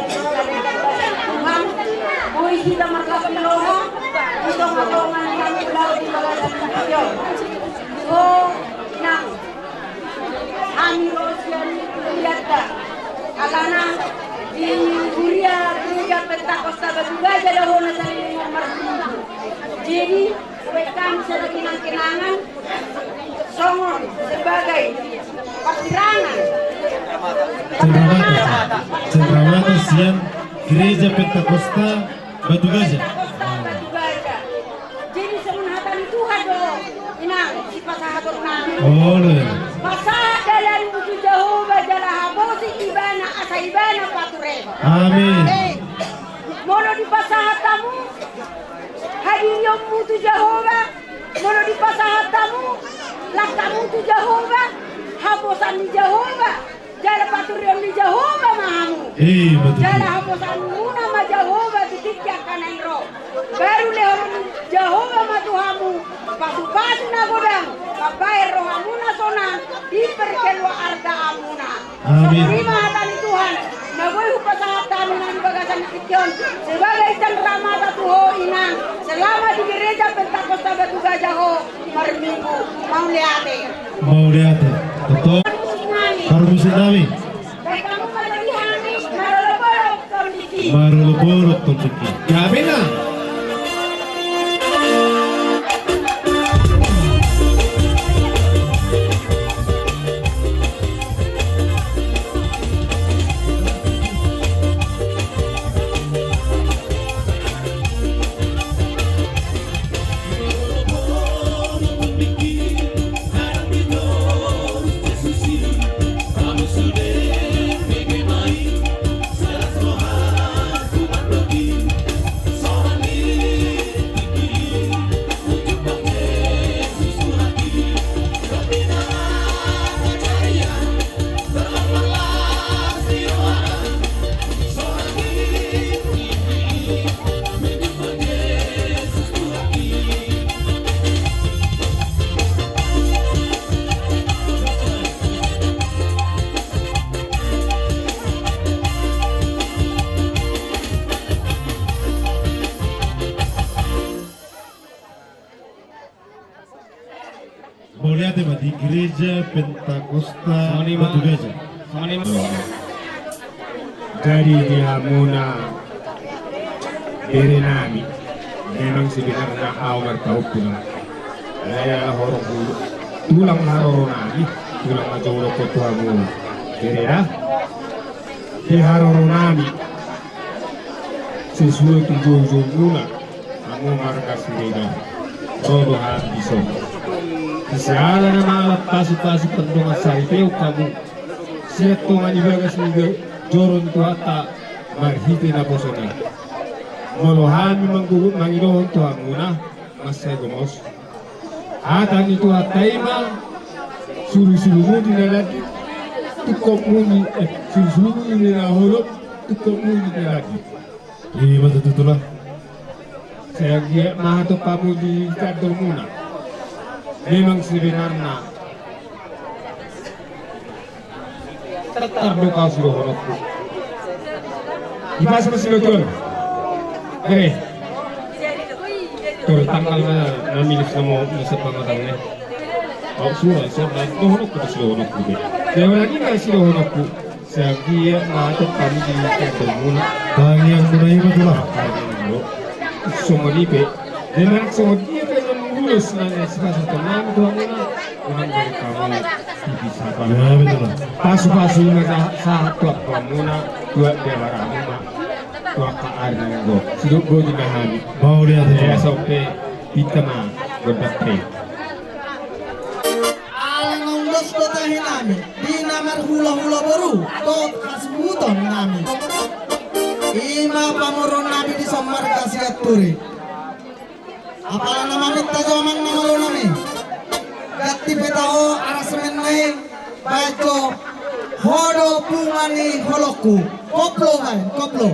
Tuhan, buhi kita markas meloha, kita matolongan kami belau di balasan sakyo. Oh, nang, kami rosian lihatkan, alana di Huria gereja Pentakosta Batuga jadi hona dari nomor 7. Jadi kami sudah kenang-kenangan songon sebagai pasirangan. Cendrawata siang gereja Pentakosta Batu Gajah. Jadi semenhatan Tuhan dong, inang si pasahator nami. Oleh. Pasahat dalam buku Jehovah jalan habosi ibana asa ibana patureba. Amin. Mono di pasahat tamu, hadir yang mutu Jehovah. Mono di pasahat tamu, lakamu tu Jehovah, habosan di Jehovah. Jala paturian di Jehovah mahamu. Jala habosan muna ma Jehovah titikya kanan roh. Baru lehon Jehovah ma Tuhamu. Pasu-pasu na godang. Kabair roh amuna sona. Diperkelwa arda amuna. Terima hatani Tuhan. Nagoy hupasahatan ng bagasan kityon. Sebagai cendramata Tuho inang. Selama di gereja Pentakosta Batu Gajah ho. Marminggu. Mauliate. Mauliate. Betul. Permusuh kami. Maruluborot kondisi. Kami na. Mauliate di gereja Pentakosta Batu Gajah. Dari dia muna berenami memang sebenarnya awal tahu pulang saya horong tulang haroronami tulang majoro kotuamu berera di haroronami sesuai tujuh muna kamu markas mereka rodohan bisa Siara na mga pasu-pasu pendungan saripeu kamu siya tungan ibagas ni joron tuhata marhiti na posona molohami manggugut mangilohon tuha muna masay gumos atan itu hataima suru-suru di lagi tukok muni suru-suru di holok tukok muni di lagi Iya betul lah. Saya giat mahato pamu di kadol muna memang sebenarnya terdoka sudah honokku Ipas masih betul Tur tanggal na namilis na mo sa pangatang surah itu honokku na sila honokku kaya lagi nga sila honokku sa giat mahato pamu di kadol muna Tangiang muna iya betul lah. Sumalipe dengan semua lulus na espada tenang tuan unang dari kamu bisa Ya betul lah. pasu-pasu na sa tuak pamuna tuak dewara muna tuak kaar na go sidok go di nahani Mau lihat ya ya. sope pitama godate Alang dos dotahin namin di namar hula-hula baru tot kasbuton namin ima pamuron namin di samar kasiat turi apala nama minta jaman nama lo nami gati petao arasemen nai baco hodo pungani holoku koplo kan koplo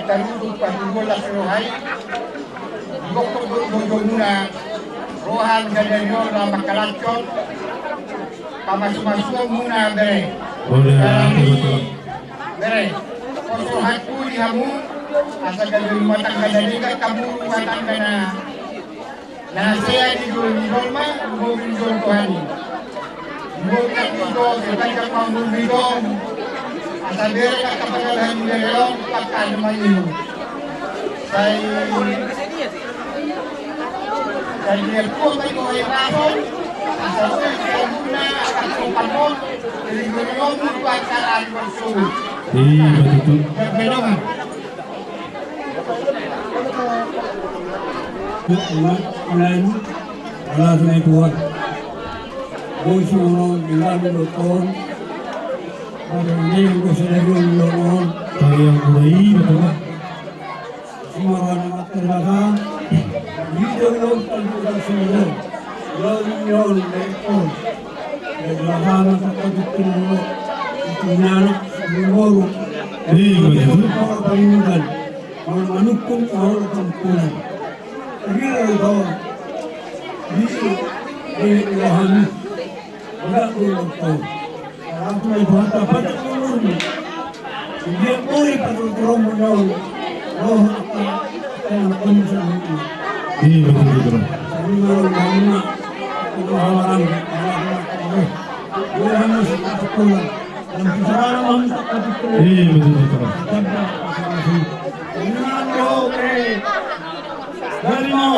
taruh patugola serohai gokok guna rohan gadanyo na makalacon pamasuk muna bere bere koso haku di hamu asa gadon matang gadaniga kaburu matang na saya di dolma mobil dol kohani mobil itu sebanyak mobil dol asa bere kapagalahan bere pakal mayu saya po may mga rason sa mga muna at panahon pinigulong mo pagkaan konsul berbeda Online wala sa ituan Boso mo bilang lutong Pagandang ko sa naging looon Kayang buhay betul Semua orang terbaca Video long terbuka semua Long lekor Berbahana terkadang dulu Itu nyanak Berboru Berboru Payungan Menukung Kawal Kampunan Kira ito Di Ilahani Wala ko ito Ako ay bata Pada ulun Hindi ako ay patuturong mo daw Roh Kaya sa mga betul. Sabi nga na Kumahawaran Wala mo sa katutulan Ang kasaraan mo sa katutulan Betul. Sabda Pagkakas mo Dari mo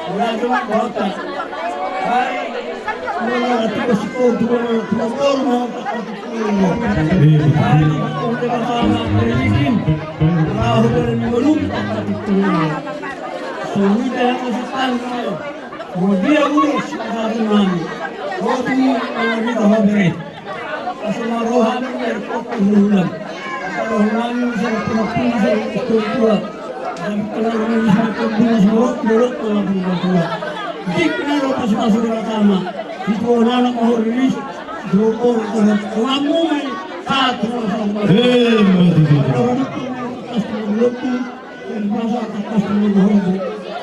Wala naman bata Ay Wala tugas ko Tumagor mo sa katutulan mo Ay Kung kasama Parisin Wala ko rin mulong sa katutulan mo Sulit ang kasatan mo. Hindi ako sasabi namin. Huwag mo ang rito habere. Kasi maruhan ang airport ang hulang. Kasi namin sa pinapili sa kultura. Sabi ko lang namin sa kultura sa burot mga pinapula. Hindi pinaro pa sa masura tama. Dito ko na lang ako release. Dito ko kung mo may kato na sa mga.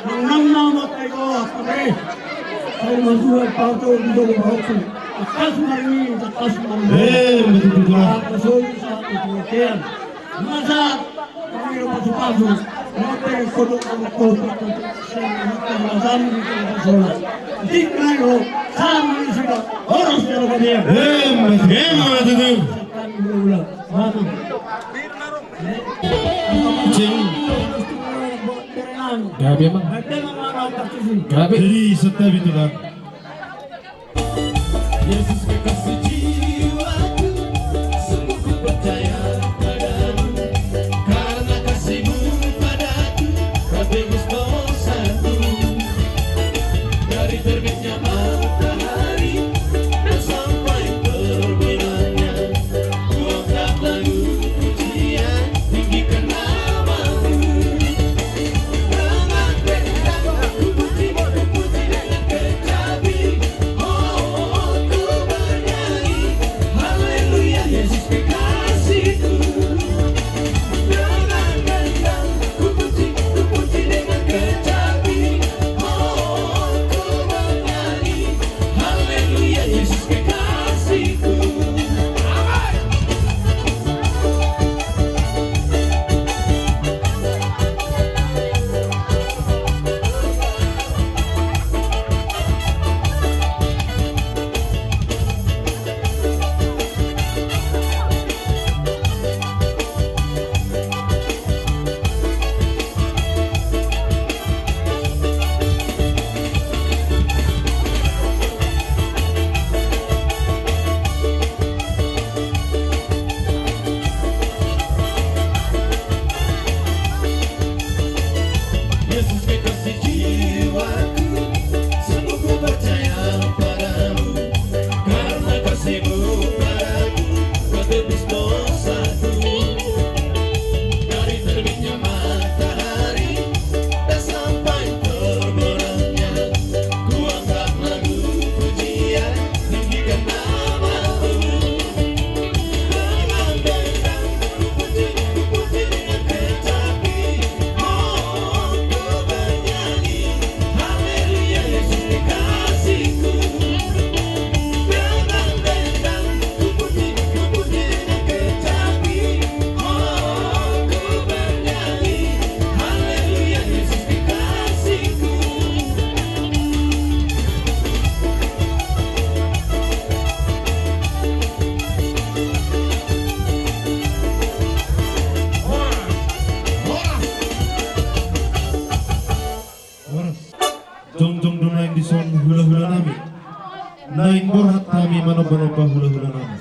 Nang namatay ko, kapre, ay masulat pa ito dito ko ako. Akas marini, akas marini. Kapasoli sa itulotian. Masa, kamiro pa sa paso, natin kodok ang kodok sa nagkamasan dito sa pasola. Di kayo, sama rin sila, oras na lang kanya. Sa kanil ulang, mata. Grabe emang. Grabe. Jadi setiap itu kan. Yesus kekasih jiwaku, sungguh ku percaya padamu, karena kasih-Mu padaku, Kau tebus dosaku. Dari terbitnya matahari dan sampai terbenamnya, Ku angkat lagu pujian, tinggikan nama-Mu. Ku puji dengan kecapi, oh, ku Jongjong dona yang dison hula-hula nami. Nain borhat kami manoba-noba hula-hula nami.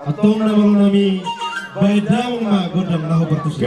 Atong namalo nami baedang ma godang naho bertusuk.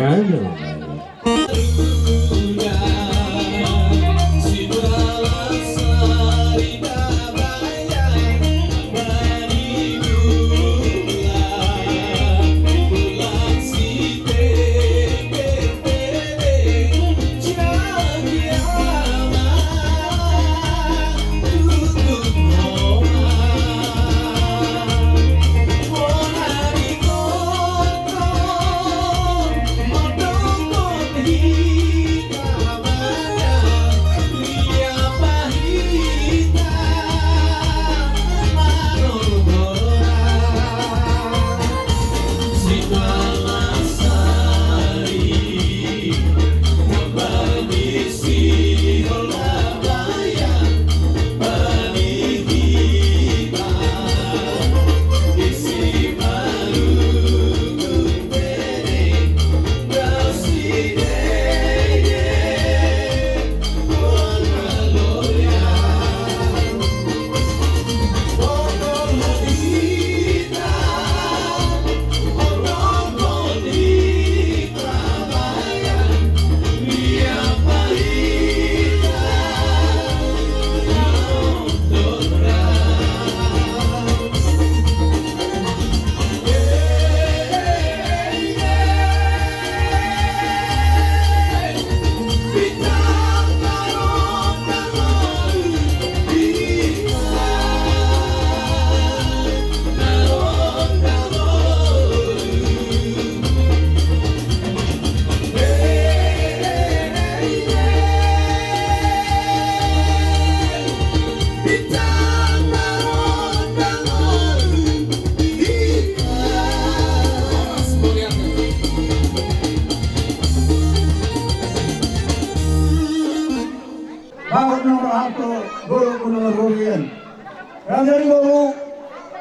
Bakit ng rato, guru ko ng rulian. Kaya guru,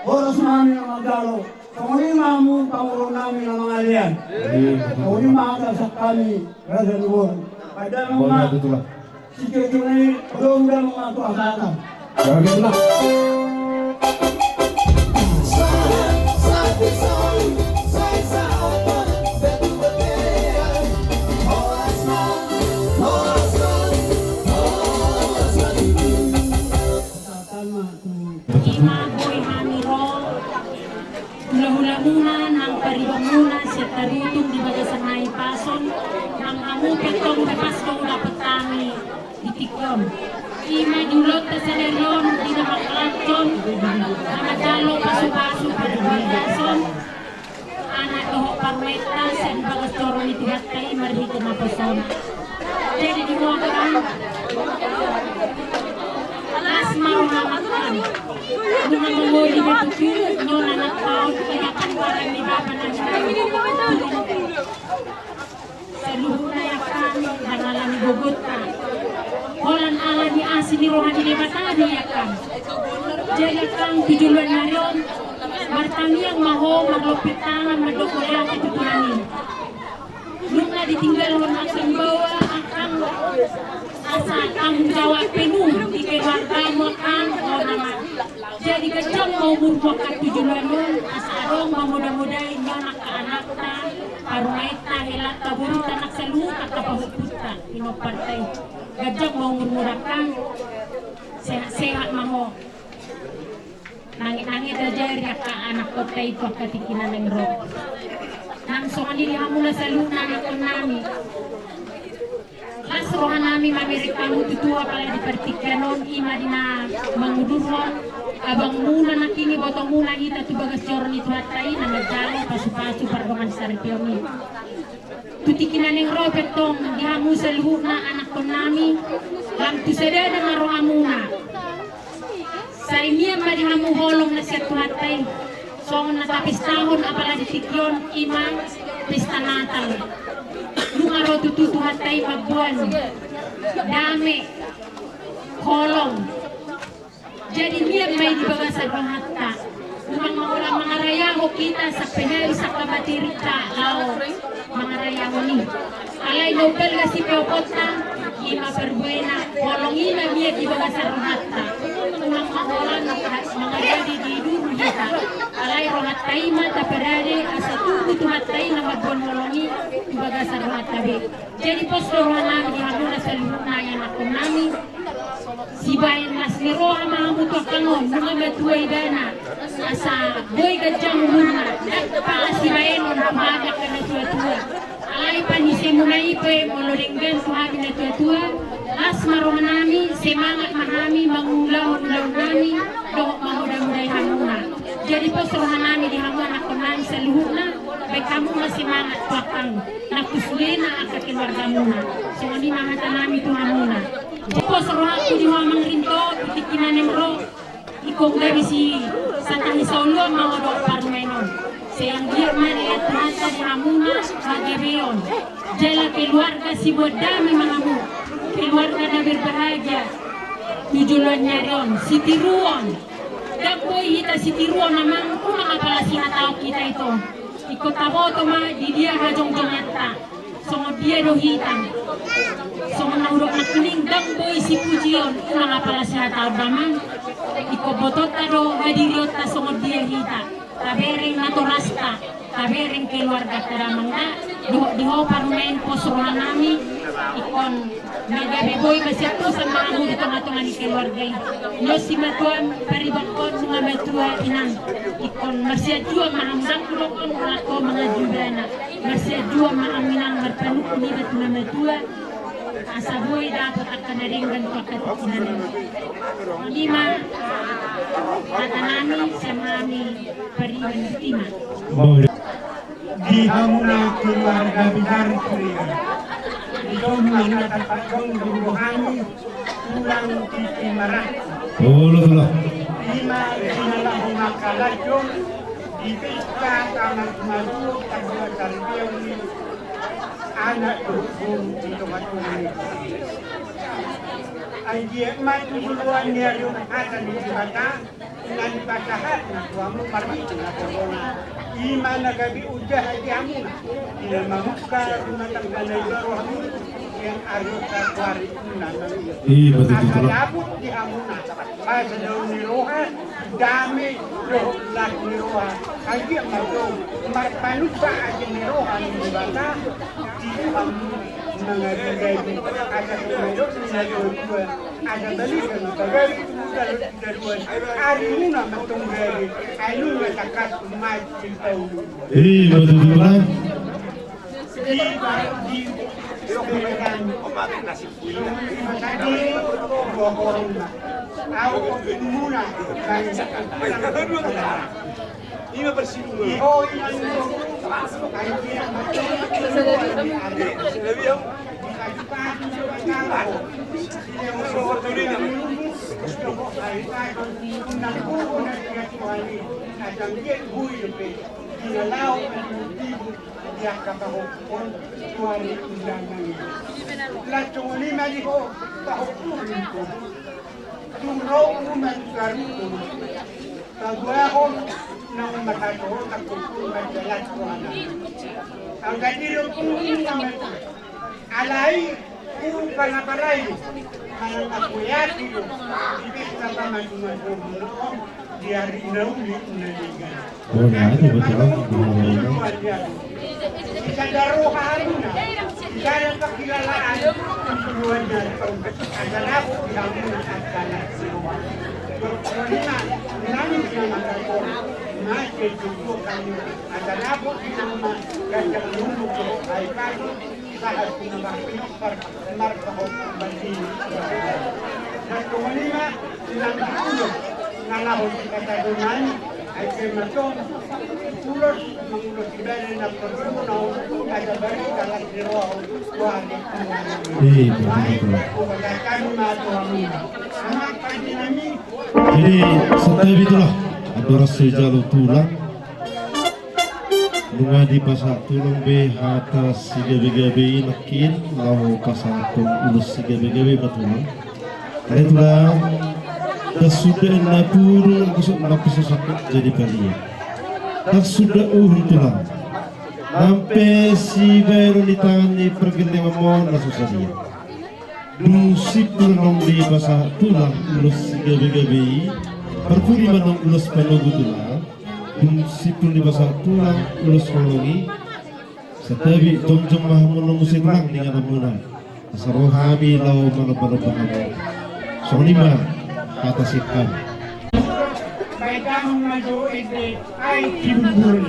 oras namin ang magdalo. Kung mo, panguro namin ang mga aliyan. Kung makakasak kami, kaya guru. Kaya mga, sikyo na yun, ulong na mga ito ang kata. Kaya lang. Imagoy hamiro, hula-hula ng paribangunan sa tarutong di baga sa may pason, ang amupit kong napasko dapat kami itikon. Ima dulot na sa leryon, di na makalakon, na madalo paso-paso paribangason, anak ko parmeta sa bagas toro ni tigat kay marhito na pason. Jadi di mo kan, alas marumakan. Mga mangoli na tutuyo, no na nataon, kaya parang ni Baba na sa luho na yakan, hangalan ni Bogota. Holan ala ni Asi ni Rohani ni Batani yakan. Jadi yakan tujuluan na rin, martangiang maho, maglupitangan, madokoyang itutunanin. Nung na ditinggal mo na sa bawa, ang asa ang jawab penuh, ikiwarga mo kan, o naman. Jadi kecang mau berbuat tujuan nun, asarong mamuda-mudain nyo nakaanak-ta, parunaita, hilata, burita, naksalut, at kapahuputa, inopartay. Gajang mau murmurakan, sehat-sehat maho. Nangit-nangit aja ria ka anak ko tayo pagkatikinan ng rock. Nang so kanili hamula sa luna anak ko nami. Lasrohan namin mamirika mo tutuwa pala di partikanon, ima di na mangudurwan. Abang muna na kini botong muna kita tu bagas joron itu hatai na magdalo pasu-pasu parbangan sa repyomi. Tutikinan ng Robert tong dihamu sa luhuk na anak ko nami. Lam tu sada na maroha muna. Sa inyo ba dihamu holong na siya tu hatai. So natapis tahun apala di tikyon ima pesta natal. Nung araw tututu hatai magbuwan. Dami. Holong. Jadi niya may dibaga sa hatta. Mga rayaho kita sa pehel sa kabatirita lao mga rayaho ni. Alay Nobel kasi peopota ima perbuena. Holong ina niya di bagasa rohatta unang makolan mga jadi di dulu kita alay rohatta ima taperade asa tubuh tuhatta na magbonmolongi di bagasa rohatta be jadi pos rohana di hamuna sa luhuna yan ako nami si bayan mas ni roha mahamuto kangon mga matuay dana asa boy gajang muna para si bayan on pamagak ka na tua-tua alay pa ni semunay pe molorenggan suhabi na tua-tua as marohanami semangat mahami mangulaw-ulaw nami dohok mamuday-muday hamuna jadi pos rohanami di hamuna ako nami sa luhuna baik kamu masih semangat tuakang nakusulina ang keluarga muna so hindi mahata nami ito hamuna pos rohaku di mamang rinto itikinanem ro ikong gabi si Santa Isaulo mahodok parmenon sayang birman at mata di hamuna magabeon jala keluarga si bodami mangamu keluarga na berbahagia tujuan nyarion si tiruon dapoy hita si tiruon naman kung nakapalasihan tao kita ito ikot aboto ma di dia hajong jongata songo dia rohitan songo naurok na kuning damboy si pujion kung nakapalasihan tao naman ikobotot taro hadiriot ta songo dia hita tabereng naturasta tabereng keluarga taramangna diho parmen posrohan nami ikon nagabeboy masyato sa mga mo dito nga ni keluarga no si matuan paribakon mga matua inang ikon masyadua mahamdang kulokon ko mga jubrana masyadua maaminang marpanuk ni na matua asaboy dapat akan naringgan ko akatinan lima katanami sa mami pariwan tima di hamuna keluarga besar Korea itu menetapkan rohani pulang di Marat. Lima sinalah makalajong di pesta taman madu tanggal karbion anak hukum di tempat ini. Dia maju duluan dia akan dibata dengan bacahan suamu pergi dengan corona. Iman nagabi udah di hamuna tidak mamuka rumah tangga negara hamuna yang arus kuari nanti asal abut di hamuna asal daun niroha dami roh lak niroha lagi malu marpanusa aja niroha di bata di hamuna mengaji ada kumedok mengaji ada beli dan bagari dari hari ini nama tunggari ayu metakat mai tahu betul di sebenarnya nasi muna ini bersih oh nang matatuho tagpupo magdalat ko ang ganiro po naman alay kung panaparay ang akuyati ibig na pa magmagbubulo diari na ulit na ligan isa daruhan na isa na pakilalaan ang turuan na ito ang galako ihamon at kalat siwa namin na magkakor masih cukup kami ada lapor di rumah gajah nunggu ay kayo saat pinabakpinok markahok banding dan kemudian silang tulog nalahon katagunan ay kematong tulos mengulos ibadah na pagkunaw ada balik kalat di roh wali kami matuami anak pandinami jadi setelah itulah adorasi jalur tulang bunga di pasar tulung be atas si gabe nakin lau pasar tung ulus si gabe batulang karena itulah sudah napur kusuk napis sakit jadi palia tak sudah itulah sampai si baru di tangan di pergeling mau nasusah dia Du sipul nong di basa tulang ulus gabi-gabi perpuri manong ulus panogu tulang du sipul di basa tulang ulus kolongi setabi jom-jom mahamun musik lang dengan amuna asarohami lau mano-mano bahamu sonima kata sikam Baiklah maju ini ai timbul.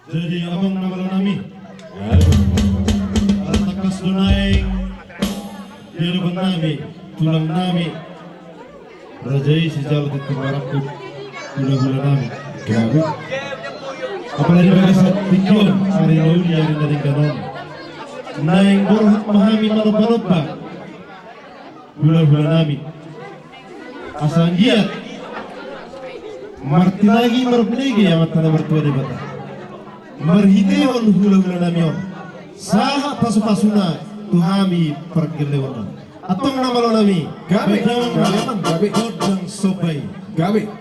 Jadi abang nama nami, takas dunai, dia nami, tulang nami, rajai sejauh itu barakku, tulang nami, gabu. Apalagi pada saat pikiran hari lalu yang dari kanon, naik borhat mahami manoba, tulang nami, asal giat, marti lagi marpelegi yang matanya bertua di bata. Marhiteon hula-hula namion saha pasu-pasuna tuhami pergelewan atong nama lo nami gabe gabe godang sobai gabe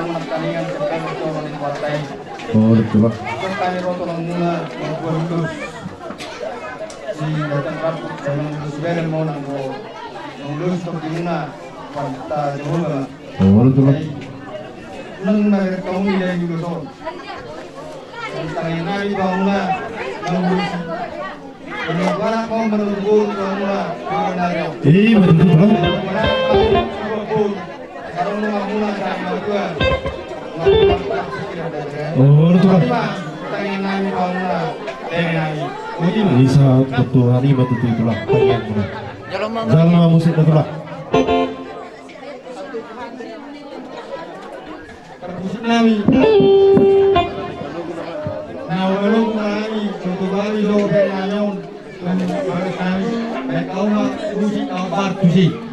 Tamat kalian sekarang itu orang partai. Oh, betul. Kami roto lang muna ng Guardos. Si Datang Rapot sa mga Lusberen mo nang lulus ko muna pagta Jehovah. Oh, betul. Nang nagkakaw nila yung gusto. Ang tangin na iba muna ng lulus. Kung wala ko manulugod ko muna yung naryo. Betul. Wala ko manulugod. Karong mga muna sa mga tuwa. Oh, betul. Isa betul hari betul itulah bagian muna. Jalan musik betul lah. Perpusin namin. Nawalong namin. Tutubali do kaya namin. Balik namin. May kauma musik ang partusi.